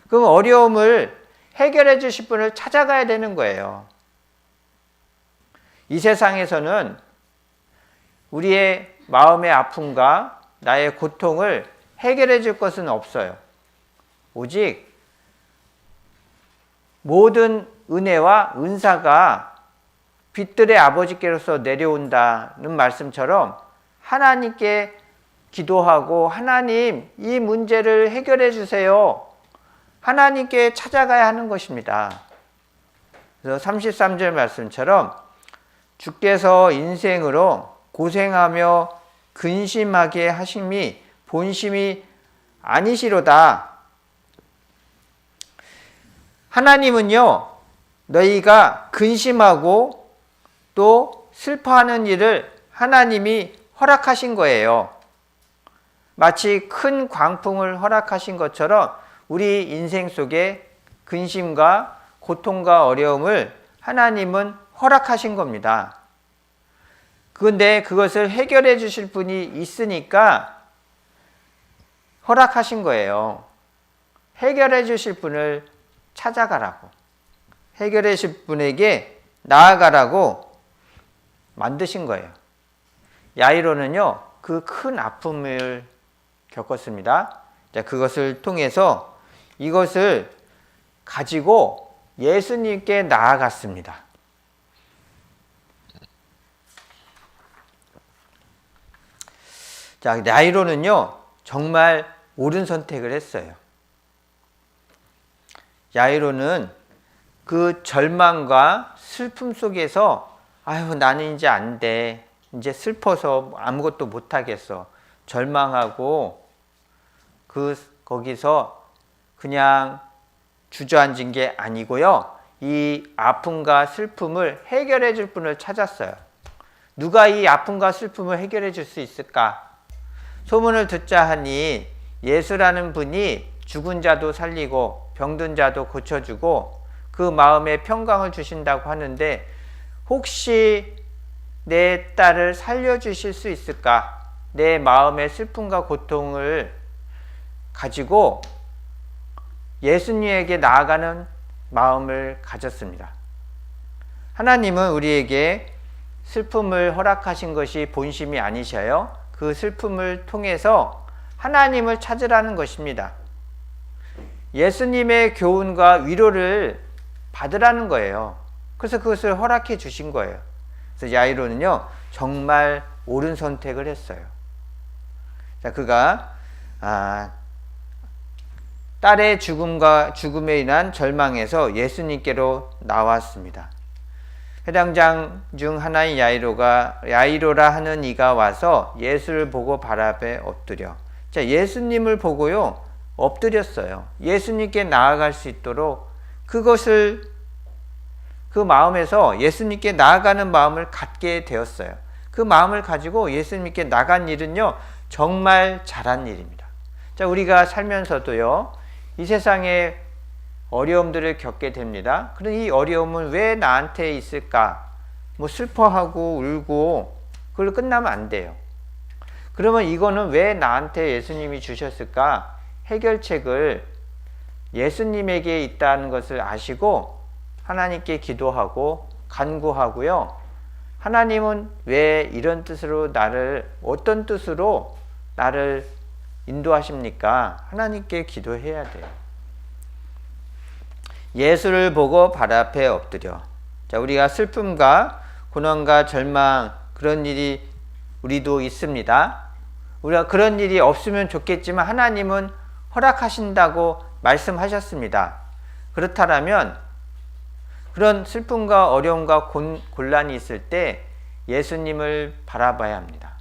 그럼 어려움을 해결해 주실 분을 찾아가야 되는 거예요. 이 세상에서는 우리의 마음의 아픔과 나의 고통을 해결해 줄 것은 없어요. 오직 모든 은혜와 은사가 빛들의 아버지께로서 내려온다는 말씀처럼 하나님께 기도하고 하나님, 이 문제를 해결해 주세요. 하나님께 찾아가야 하는 것입니다. 그래서 33절 말씀처럼 주께서 인생으로 고생하며 근심하게 하심이 본심이 아니시로다. 하나님은요, 너희가 근심하고 또 슬퍼하는 일을 하나님이 허락하신 거예요. 마치 큰 광풍을 허락하신 것처럼 우리 인생 속에 근심과 고통과 어려움을 하나님은 허락하신 겁니다. 그런데 그것을 해결해 주실 분이 있으니까 허락하신 거예요. 해결해 주실 분을 찾아가라고. 해결해 주실 분에게 나아가라고 만드신 거예요. 야이로는요, 그 큰 아픔을 겪었습니다. 자, 그것을 통해서 이것을 가지고 예수님께 나아갔습니다. 자, 야이로는요, 정말 옳은 선택을 했어요. 야이로는 그 절망과 슬픔 속에서 아유, 나는 이제 안 돼. 이제 슬퍼서 아무것도 못 하겠어. 절망하고 거기서 그냥 주저앉은 게 아니고요. 이 아픔과 슬픔을 해결해 줄 분을 찾았어요. 누가 이 아픔과 슬픔을 해결해 줄 수 있을까? 소문을 듣자 하니 예수라는 분이 죽은 자도 살리고 병든 자도 고쳐주고 그 마음에 평강을 주신다고 하는데 혹시 내 딸을 살려주실 수 있을까? 내 마음의 슬픔과 고통을 가지고 예수님에게 나아가는 마음을 가졌습니다. 하나님은 우리에게 슬픔을 허락하신 것이 본심이 아니셔요. 그 슬픔을 통해서 하나님을 찾으라는 것입니다. 예수님의 교훈과 위로를 받으라는 거예요. 그래서 그것을 허락해 주신 거예요. 그래서 야이로는요, 정말 옳은 선택을 했어요. 자, 그가 딸의 죽음에 인한 절망에서 예수님께로 나왔습니다. 회당장 중 하나인 야이로라 하는 이가 와서 예수를 보고 발 앞에 엎드려. 자, 예수님을 보고요, 엎드렸어요. 예수님께 나아갈 수 있도록 그 마음에서 예수님께 나아가는 마음을 갖게 되었어요. 그 마음을 가지고 예수님께 나간 일은요, 정말 잘한 일입니다. 자, 우리가 살면서도요, 이 세상에 어려움들을 겪게 됩니다. 그럼 이 어려움은 왜 나한테 있을까? 뭐 슬퍼하고 울고 그걸로 끝나면 안 돼요. 그러면 이거는 왜 나한테 예수님이 주셨을까? 해결책을 예수님에게 있다는 것을 아시고 하나님께 기도하고 간구하고요. 하나님은 왜 이런 뜻으로 어떤 뜻으로 나를 인도하십니까? 하나님께 기도해야 돼요. 예수를 보고 발 앞에 엎드려. 자, 우리가 슬픔과 고난과 절망, 그런 일이 우리도 있습니다. 우리가 그런 일이 없으면 좋겠지만 하나님은 허락하신다고 말씀하셨습니다. 그렇다면 그런 슬픔과 어려움과 곤란이 있을 때 예수님을 바라봐야 합니다.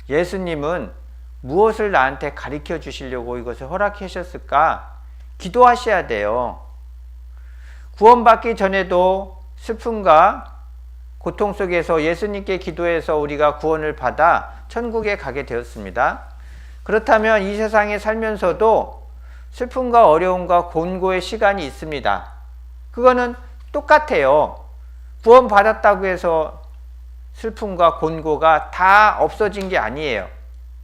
예수님은 무엇을 나한테 가르쳐 주시려고 이것을 허락하셨을까? 기도하셔야 돼요. 구원받기 전에도 슬픔과 고통 속에서 예수님께 기도해서 우리가 구원을 받아 천국에 가게 되었습니다. 그렇다면 이 세상에 살면서도 슬픔과 어려움과 곤고의 시간이 있습니다. 그거는 똑같아요. 구원받았다고 해서 슬픔과 곤고가 다 없어진 게 아니에요.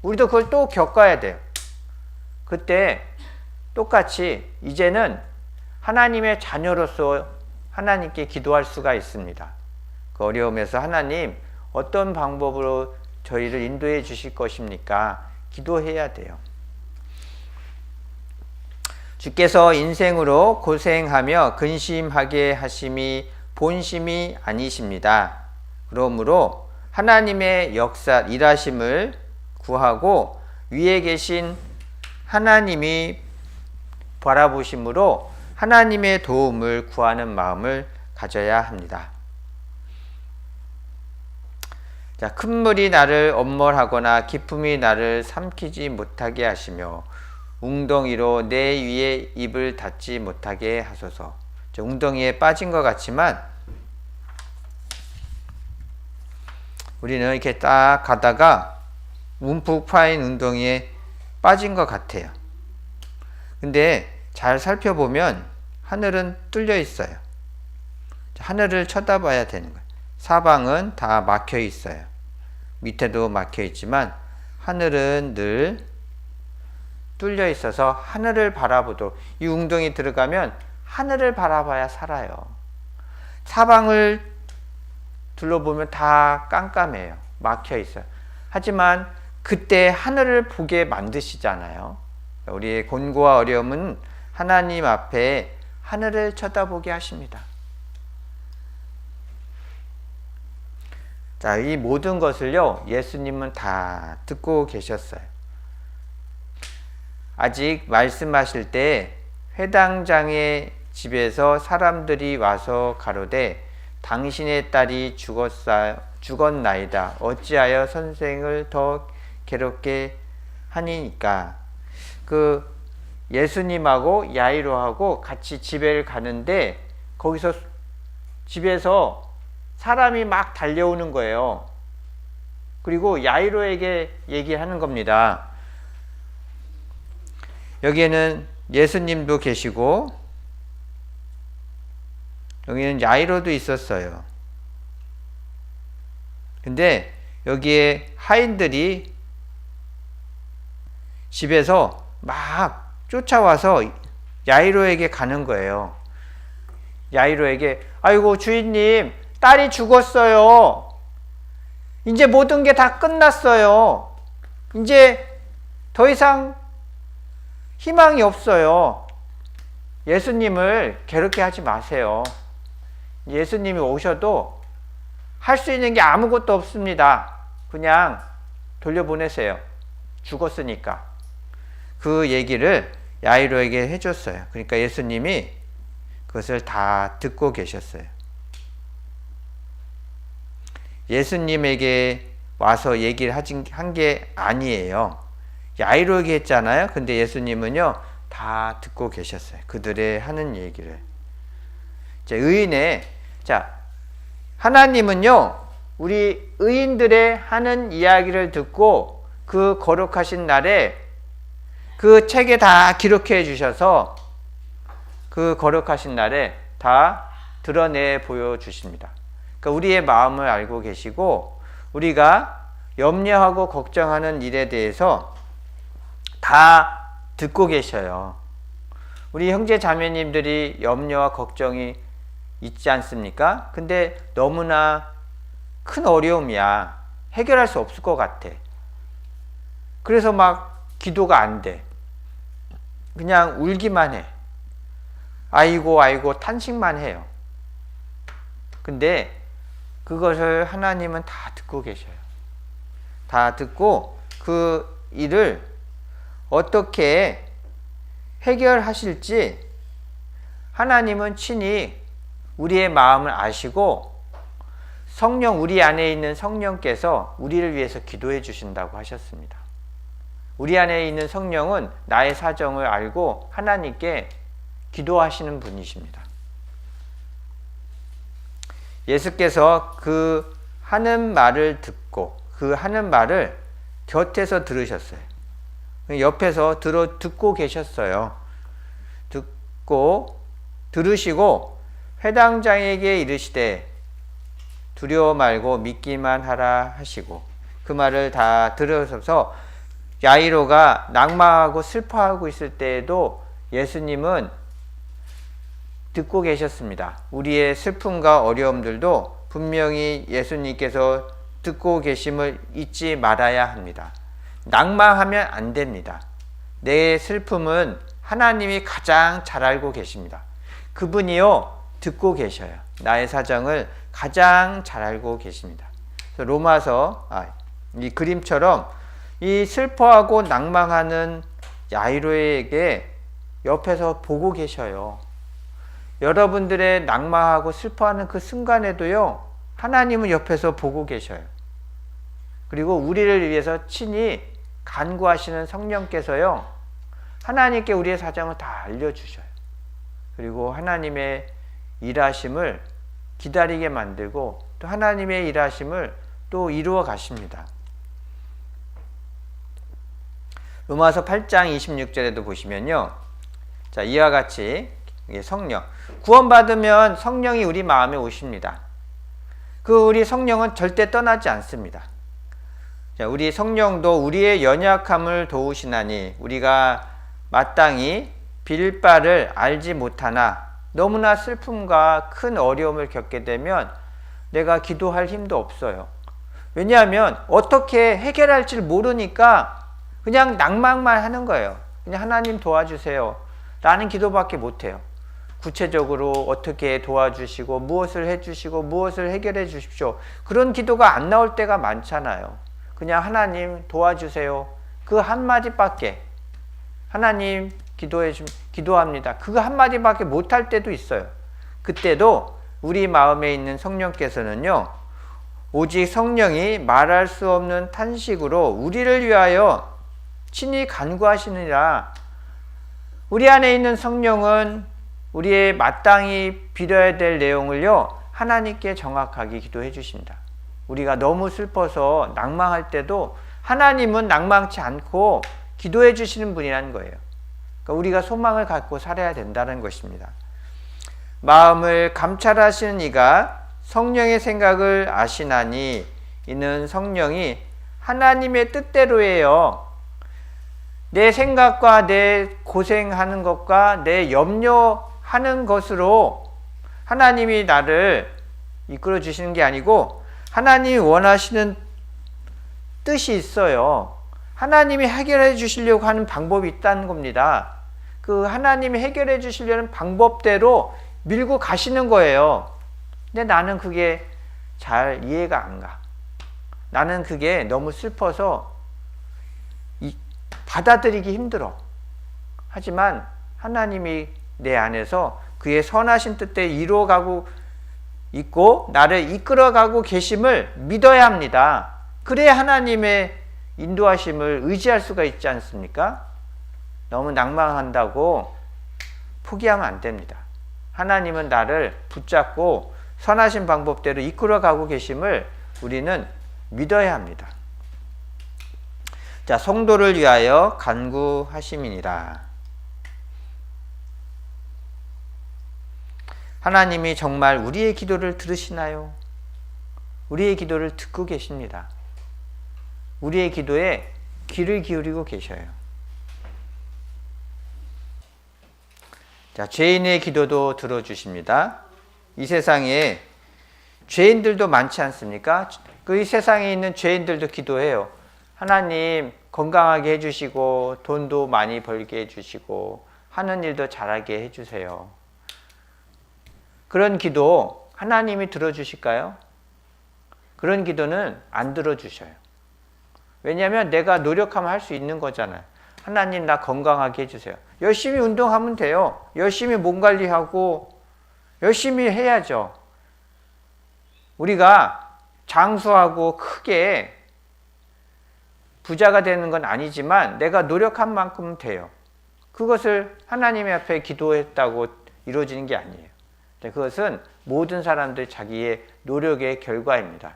우리도 그걸 또 겪어야 돼요. 그때 똑같이 이제는 하나님의 자녀로서 하나님께 기도할 수가 있습니다. 그 어려움에서 하나님 어떤 방법으로 저희를 인도해 주실 것입니까? 기도해야 돼요. 주께서 인생으로 고생하며 근심하게 하심이 본심이 아니십니다. 그러므로 하나님의 일하심을 구하고 위에 계신 하나님이 바라보심으로 하나님의 도움을 구하는 마음을 가져야 합니다. 자, 큰 물이 나를 엄몰하거나 기품이 나를 삼키지 못하게 하시며 웅덩이로 내 위에 입을 닫지 못하게 하소서. 웅덩이에 빠진 것 같지만 우리는 이렇게 딱 가다가 움푹 파인 웅덩이에 빠진 것 같아요. 근데 잘 살펴보면 하늘은 뚫려 있어요. 하늘을 쳐다봐야 되는 거예요. 사방은 다 막혀 있어요. 밑에도 막혀 있지만 하늘은 늘 뚫려 있어서 하늘을 바라보도록, 이 웅덩이 들어가면 하늘을 바라봐야 살아요. 사방을 둘러보면 다 깜깜해요. 막혀 있어요. 하지만 그때 하늘을 보게 만드시잖아요. 우리의 곤고와 어려움은 하나님 앞에 하늘을 쳐다보게 하십니다. 자, 이 모든 것을요, 예수님은 다 듣고 계셨어요. 아직 말씀하실 때 회당장의 집에서 사람들이 와서 가로되 당신의 딸이 죽었나이다. 어찌하여 선생을 더 괴롭게 하니까. 그 예수님하고 야이로하고 같이 집에를 가는데 거기서 집에서 사람이 막 달려오는 거예요. 그리고 야이로에게 얘기하는 겁니다. 여기에는 예수님도 계시고 여기는 야이로도 있었어요. 근데 여기에 하인들이 집에서 막 쫓아와서 야이로에게 가는 거예요. 야이로에게, 아이고 주인님, 딸이 죽었어요. 이제 모든 게 다 끝났어요. 이제 더 이상 희망이 없어요. 예수님을 괴롭게 하지 마세요. 예수님이 오셔도 할 수 있는 게 아무것도 없습니다. 그냥 돌려보내세요. 죽었으니까. 그 얘기를 야이로에게 해줬어요. 그러니까 예수님이 그것을 다 듣고 계셨어요. 예수님에게 와서 얘기를 한 게 아니에요. 야이로에게 했잖아요. 근데 예수님은요, 다 듣고 계셨어요. 그들의 하는 얘기를. 하나님은요, 우리 의인들의 하는 이야기를 듣고 그 거룩하신 날에 그 책에 다 기록해 주셔서 그 거룩하신 날에 다 드러내 보여주십니다. 그러니까 우리의 마음을 알고 계시고 우리가 염려하고 걱정하는 일에 대해서 다 듣고 계셔요. 우리 형제 자매님들이 염려와 걱정이 있지 않습니까? 근데 너무나 큰 어려움이야. 해결할 수 없을 것 같아. 그래서 막 기도가 안 돼. 그냥 울기만 해. 아이고 아이고 탄식만 해요. 근데 그것을 하나님은 다 듣고 계셔요. 다 듣고 그 일을 어떻게 해결하실지 하나님은 친히 우리의 마음을 아시고 성령, 우리 안에 있는 성령께서 우리를 위해서 기도해 주신다고 하셨습니다. 우리 안에 있는 성령은 나의 사정을 알고 하나님께 기도하시는 분이십니다. 예수께서 그 하는 말을 듣고 그 하는 말을 곁에서 들으셨어요. 옆에서 듣고 계셨어요. 듣고 들으시고 회당장에게 이르시되 두려워 말고 믿기만 하라 하시고, 그 말을 다 들으셔서 야이로가 낙망하고 슬퍼하고 있을 때에도 예수님은 듣고 계셨습니다. 우리의 슬픔과 어려움들도 분명히 예수님께서 듣고 계심을 잊지 말아야 합니다. 낙망하면 안 됩니다. 내 슬픔은 하나님이 가장 잘 알고 계십니다. 그분이요, 듣고 계셔요. 나의 사정을 가장 잘 알고 계십니다. 로마서, 이 그림처럼 이 슬퍼하고 낭망하는 야이로에게 옆에서 보고 계셔요. 여러분들의 낭망하고 슬퍼하는 그 순간에도요, 하나님은 옆에서 보고 계셔요. 그리고 우리를 위해서 친히 간구하시는 성령께서요, 하나님께 우리의 사정을 다 알려주셔요. 그리고 하나님의 일하심을 기다리게 만들고 또 하나님의 일하심을 또 이루어 가십니다. 로마서 8장 26절에도 보시면요, 자, 이와 같이 성령, 구원받으면 성령이 우리 마음에 오십니다. 그 우리 성령은 절대 떠나지 않습니다. 자, 우리 성령도 우리의 연약함을 도우시나니 우리가 마땅히 빌 바를 알지 못하나 너무나 슬픔과 큰 어려움을 겪게 되면 내가 기도할 힘도 없어요. 왜냐하면 어떻게 해결할지 모르니까 그냥 낭만만 하는 거예요. 그냥 하나님 도와주세요 라는 기도밖에 못해요. 구체적으로 어떻게 도와주시고 무엇을 해주시고 무엇을 해결해 주십시오, 그런 기도가 안 나올 때가 많잖아요. 그냥 하나님 도와주세요 그 한마디밖에, 하나님 기도합니다 그거 한마디밖에 못할 때도 있어요. 그때도 우리 마음에 있는 성령께서는요, 오직 성령이 말할 수 없는 탄식으로 우리를 위하여 친히 간구하시느니라. 우리 안에 있는 성령은 우리의 마땅히 빌어야 될 내용을요, 하나님께 정확하게 기도해 주십니다. 우리가 너무 슬퍼서 낭망할 때도 하나님은 낭망치 않고 기도해 주시는 분이라는 거예요. 그러니까 우리가 소망을 갖고 살아야 된다는 것입니다. 마음을 감찰하시는 이가 성령의 생각을 아시나니 이는 성령이 하나님의 뜻대로예요. 내 생각과 내 고생하는 것과 내 염려하는 것으로 하나님이 나를 이끌어 주시는 게 아니고 하나님이 원하시는 뜻이 있어요. 하나님이 해결해 주시려고 하는 방법이 있다는 겁니다. 그 하나님이 해결해 주시려는 방법대로 밀고 가시는 거예요. 근데 나는 그게 잘 이해가 안 가. 나는 그게 너무 슬퍼서 받아들이기 힘들어. 하지만 하나님이 내 안에서 그의 선하신 뜻대로 이루어가고 있고 나를 이끌어가고 계심을 믿어야 합니다. 그래야 하나님의 인도하심을 의지할 수가 있지 않습니까? 너무 낭망한다고 포기하면 안 됩니다. 하나님은 나를 붙잡고 선하신 방법대로 이끌어가고 계심을 우리는 믿어야 합니다. 자, 성도를 위하여 간구하심이니라. 하나님이 정말 우리의 기도를 들으시나요? 우리의 기도를 듣고 계십니다. 우리의 기도에 귀를 기울이고 계셔요. 자, 죄인의 기도도 들어주십니다. 이 세상에 죄인들도 많지 않습니까? 그 이 세상에 있는 죄인들도 기도해요. 하나님 건강하게 해주시고 돈도 많이 벌게 해주시고 하는 일도 잘하게 해주세요. 그런 기도 하나님이 들어주실까요? 그런 기도는 안 들어주셔요. 왜냐하면 내가 노력하면 할 수 있는 거잖아요. 하나님 나 건강하게 해주세요. 열심히 운동하면 돼요. 열심히 몸 관리하고 열심히 해야죠. 우리가 장수하고 크게 부자가 되는 건 아니지만 내가 노력한 만큼 돼요. 그것을 하나님의 앞에 기도했다고 이루어지는 게 아니에요. 그것은 모든 사람들 자기의 노력의 결과입니다.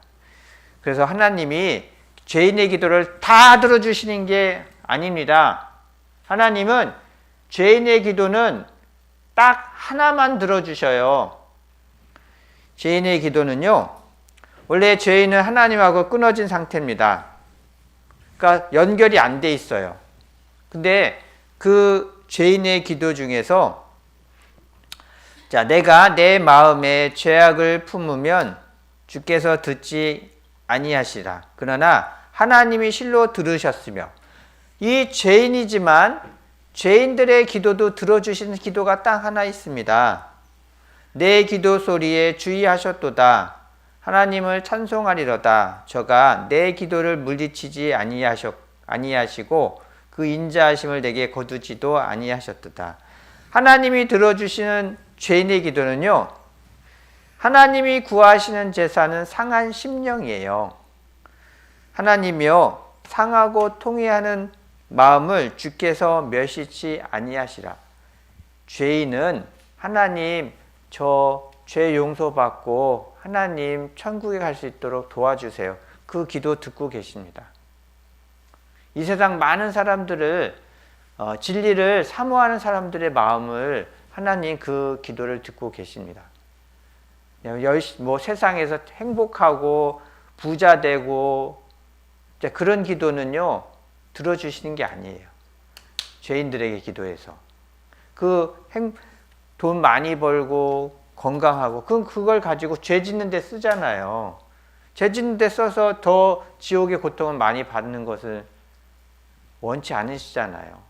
그래서 하나님이 죄인의 기도를 다 들어주시는 게 아닙니다. 하나님은 죄인의 기도는 딱 하나만 들어주셔요. 죄인의 기도는요, 원래 죄인은 하나님하고 끊어진 상태입니다. 그러니까 연결이 안 돼 있어요. 근데 그 죄인의 기도 중에서 자, 내가 내 마음에 죄악을 품으면 주께서 듣지 아니하시라. 그러나 하나님이 실로 들으셨으며, 이 죄인이지만 죄인들의 기도도 들어주시는 기도가 딱 하나 있습니다. 내 기도 소리에 주의하셨도다. 하나님을 찬송하리로다. 저가 내 기도를 물리치지 아니하시고 그 인자하심을 내게 거두지도 아니하셨도다. 하나님이 들어주시는 죄인의 기도는요, 하나님이 구하시는 제사는 상한 심령이에요. 하나님이여 상하고 통회하는 마음을 주께서 멸시치 아니하시라. 죄인은 하나님 저 죄 용서받고 하나님 천국에 갈 수 있도록 도와주세요. 그 기도 듣고 계십니다. 이 세상 많은 사람들을 진리를 사모하는 사람들의 마음을 하나님 그 기도를 듣고 계십니다. 세상에서 행복하고 부자 되고 자, 그런 기도는요, 들어주시는 게 아니에요. 죄인들에게 기도해서. 돈 많이 벌고 건강하고 그걸 가지고 죄 짓는 데 쓰잖아요. 죄 짓는 데 써서 더 지옥의 고통을 많이 받는 것을 원치 않으시잖아요.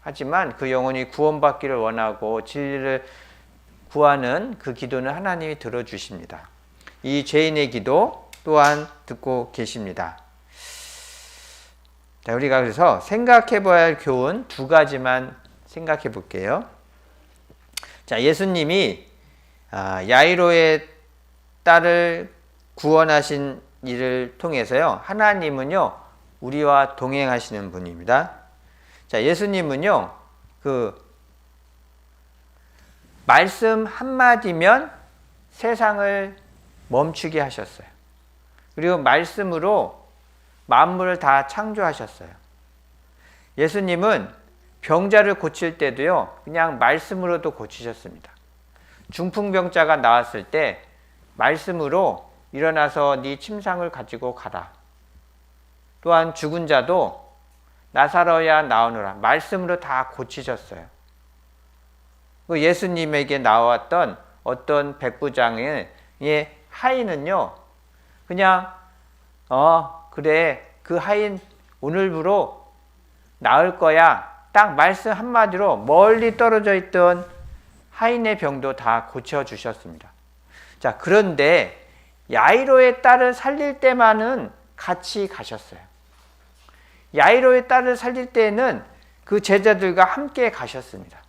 하지만 그 영혼이 구원받기를 원하고 진리를 구하는 그 기도는 하나님이 들어주십니다. 이 죄인의 기도 또한 듣고 계십니다. 자, 우리가 그래서 생각해 봐야 할 교훈 두 가지만 생각해 볼게요. 자, 예수님이 야이로의 딸을 구원하신 일을 통해서요, 하나님은요, 우리와 동행하시는 분입니다. 자, 예수님은요, 말씀 한마디면 세상을 멈추게 하셨어요. 그리고 말씀으로 만물을 다 창조하셨어요. 예수님은 병자를 고칠 때도요, 그냥 말씀으로도 고치셨습니다. 중풍병자가 나왔을 때 말씀으로 일어나서 네 침상을 가지고 가라. 또한 죽은 자도 나사로야 나오너라. 말씀으로 다 고치셨어요. 예수님에게 나왔던 어떤 백부장의 하인은요, 그냥 그래, 그 하인 오늘부로 나을 거야. 딱 말씀 한마디로 멀리 떨어져 있던 하인의 병도 다 고쳐주셨습니다. 자, 그런데 야이로의 딸을 살릴 때만은 같이 가셨어요. 야이로의 딸을 살릴 때에는 그 제자들과 함께 가셨습니다.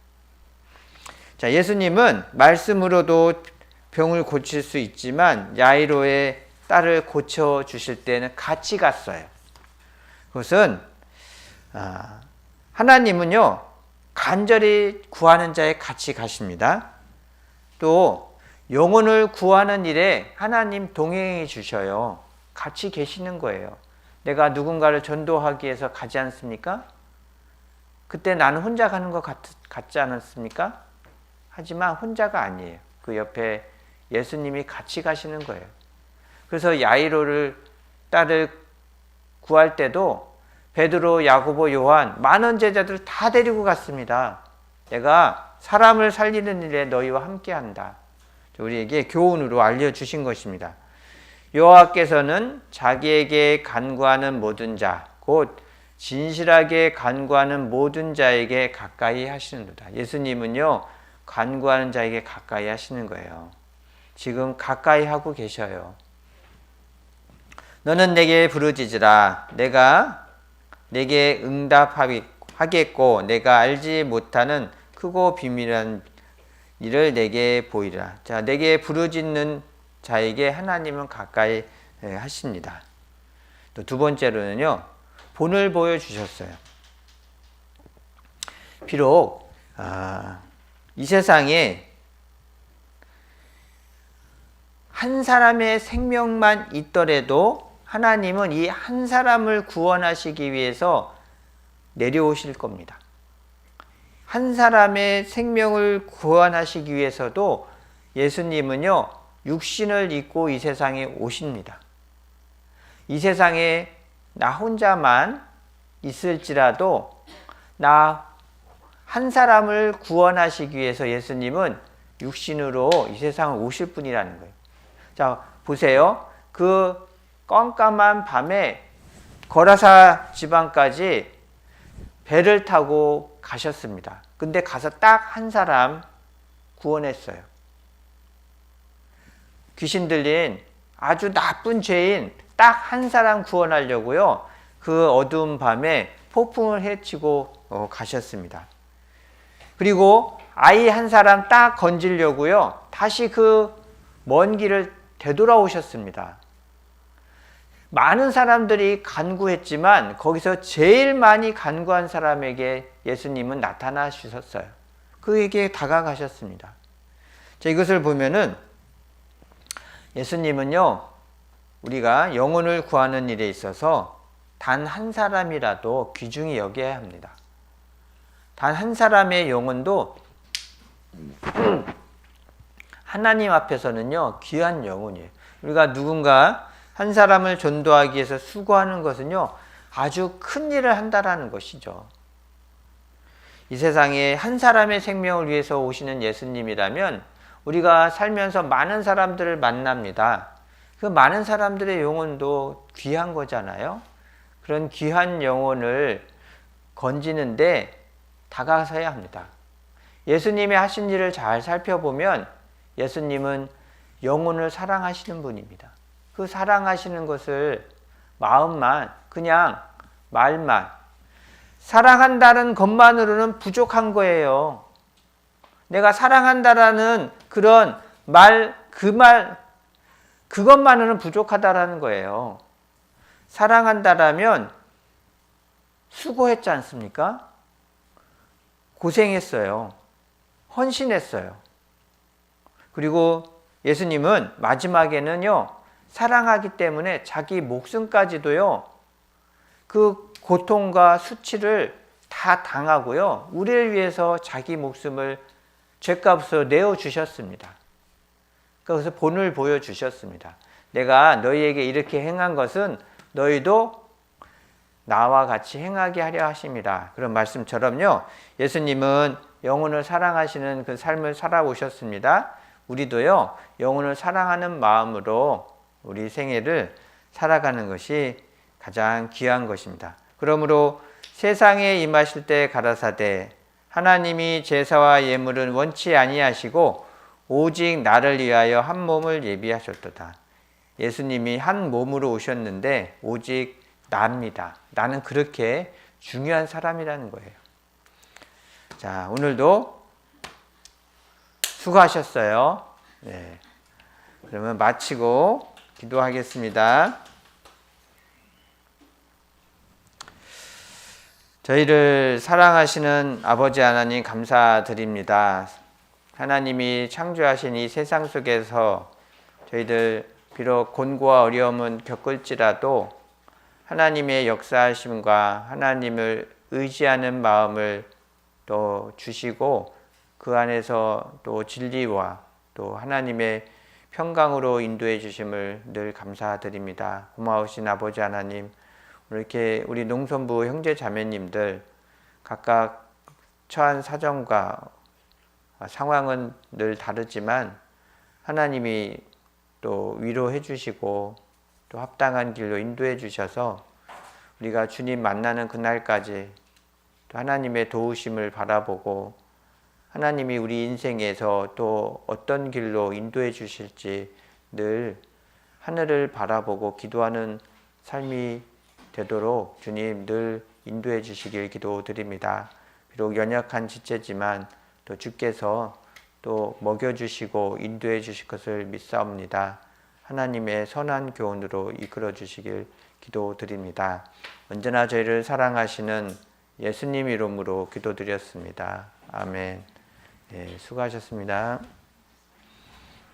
자, 예수님은 말씀으로도 병을 고칠 수 있지만 야이로의 딸을 고쳐주실 때는 같이 갔어요. 그것은 하나님은요, 간절히 구하는 자에 같이 가십니다. 또 영혼을 구하는 일에 하나님 동행해 주셔요. 같이 계시는 거예요. 내가 누군가를 전도하기 위해서 가지 않습니까? 그때 나는 혼자 가는 것 같지 않았습니까? 하지만 혼자가 아니에요. 그 옆에 예수님이 같이 가시는 거예요. 그래서 야이로를 딸을 구할 때도 베드로, 야고보, 요한 많은 제자들 다 데리고 갔습니다. 내가 사람을 살리는 일에 너희와 함께한다. 우리에게 교훈으로 알려주신 것입니다. 여호와께서는 자기에게 간구하는 모든 자, 곧 진실하게 간구하는 모든 자에게 가까이 하시는도다. 예수님은요, 간구하는 자에게 가까이 하시는 거예요. 지금 가까이 하고 계셔요. 너는 내게 부르짖으라. 내가 내게 응답하겠고 내가 알지 못하는 크고 비밀한 일을 내게 보이라. 자, 내게 부르짖는 자에게 하나님은 가까이 하십니다. 또 두 번째로는요, 본을 보여주셨어요. 비록 이 세상에 한 사람의 생명만 있더라도 하나님은 이 한 사람을 구원하시기 위해서 내려오실 겁니다. 한 사람의 생명을 구원하시기 위해서도 예수님은요, 육신을 입고 이 세상에 오십니다. 이 세상에 나 혼자만 있을지라도 나 한 사람을 구원하시기 위해서 예수님은 육신으로 이 세상을 오실 분이라는 거예요. 자, 보세요. 그 깜깜한 밤에 거라사 지방까지 배를 타고 가셨습니다. 근데 가서 딱 한 사람 구원했어요. 귀신 들린 아주 나쁜 죄인 딱 한 사람 구원하려고요, 그 어두운 밤에 폭풍을 헤치고 가셨습니다. 그리고 아이 한 사람 딱 건지려고요, 다시 그 먼 길을 되돌아오셨습니다. 많은 사람들이 간구했지만 거기서 제일 많이 간구한 사람에게 예수님은 나타나셨어요. 그에게 다가가셨습니다. 자, 이것을 보면은 예수님은요, 우리가 영혼을 구하는 일에 있어서 단 한 사람이라도 귀중히 여겨야 합니다. 단 한 사람의 영혼도 하나님 앞에서는요, 귀한 영혼이에요. 우리가 누군가 한 사람을 전도하기 위해서 수고하는 것은요, 아주 큰 일을 한다라는 것이죠. 이 세상에 한 사람의 생명을 위해서 오시는 예수님이라면 우리가 살면서 많은 사람들을 만납니다. 그 많은 사람들의 영혼도 귀한 거잖아요. 그런 귀한 영혼을 건지는데 다가서야 합니다. 예수님이 하신 일을 잘 살펴보면 예수님은 영혼을 사랑하시는 분입니다. 그 사랑하시는 것을 마음만, 그냥 말만, 사랑한다는 것만으로는 부족한 거예요. 내가 사랑한다라는 그런 말, 그것만으로는 부족하다라는 거예요. 사랑한다라면 수고했지 않습니까? 고생했어요. 헌신했어요. 그리고 예수님은 마지막에는요, 사랑하기 때문에 자기 목숨까지도요, 그 고통과 수치를 다 당하고요, 우리를 위해서 자기 목숨을 죗값으로 내어주셨습니다. 그래서 본을 보여주셨습니다. 내가 너희에게 이렇게 행한 것은 너희도 나와 같이 행하게 하려 하십니다. 그런 말씀처럼요, 예수님은 영혼을 사랑하시는 그 삶을 살아오셨습니다. 우리도요, 영혼을 사랑하는 마음으로 우리 생애를 살아가는 것이 가장 귀한 것입니다. 그러므로 세상에 임하실 때 가라사대 하나님이 제사와 예물은 원치 아니하시고 오직 나를 위하여 한 몸을 예비하셨도다. 예수님이 한 몸으로 오셨는데 오직 나입니다. 나는 그렇게 중요한 사람이라는 거예요. 자, 오늘도 수고하셨어요. 네. 그러면 마치고 기도하겠습니다. 저희를 사랑하시는 아버지 하나님 감사드립니다. 하나님이 창조하신 이 세상 속에서 저희들 비록 곤고와 어려움은 겪을지라도 하나님의 역사하심과 하나님을 의지하는 마음을 또 주시고 그 안에서 또 진리와 또 하나님의 평강으로 인도해 주심을 늘 감사드립니다. 고마우신 아버지 하나님, 이렇게 우리 농선부 형제 자매님들 각각 처한 사정과 상황은 늘 다르지만 하나님이 또 위로해 주시고 또 합당한 길로 인도해 주셔서 우리가 주님 만나는 그날까지 또 하나님의 도우심을 바라보고 하나님이 우리 인생에서 또 어떤 길로 인도해 주실지 늘 하늘을 바라보고 기도하는 삶이 되도록 주님 늘 인도해 주시길 기도드립니다. 비록 연약한 지체지만 또 주께서 또 먹여주시고 인도해 주실 것을 믿사옵니다. 하나님의 선한 교훈으로 이끌어 주시길 기도드립니다. 언제나 저희를 사랑하시는 예수님 이름으로 기도드렸습니다. 아멘. 네, 수고하셨습니다.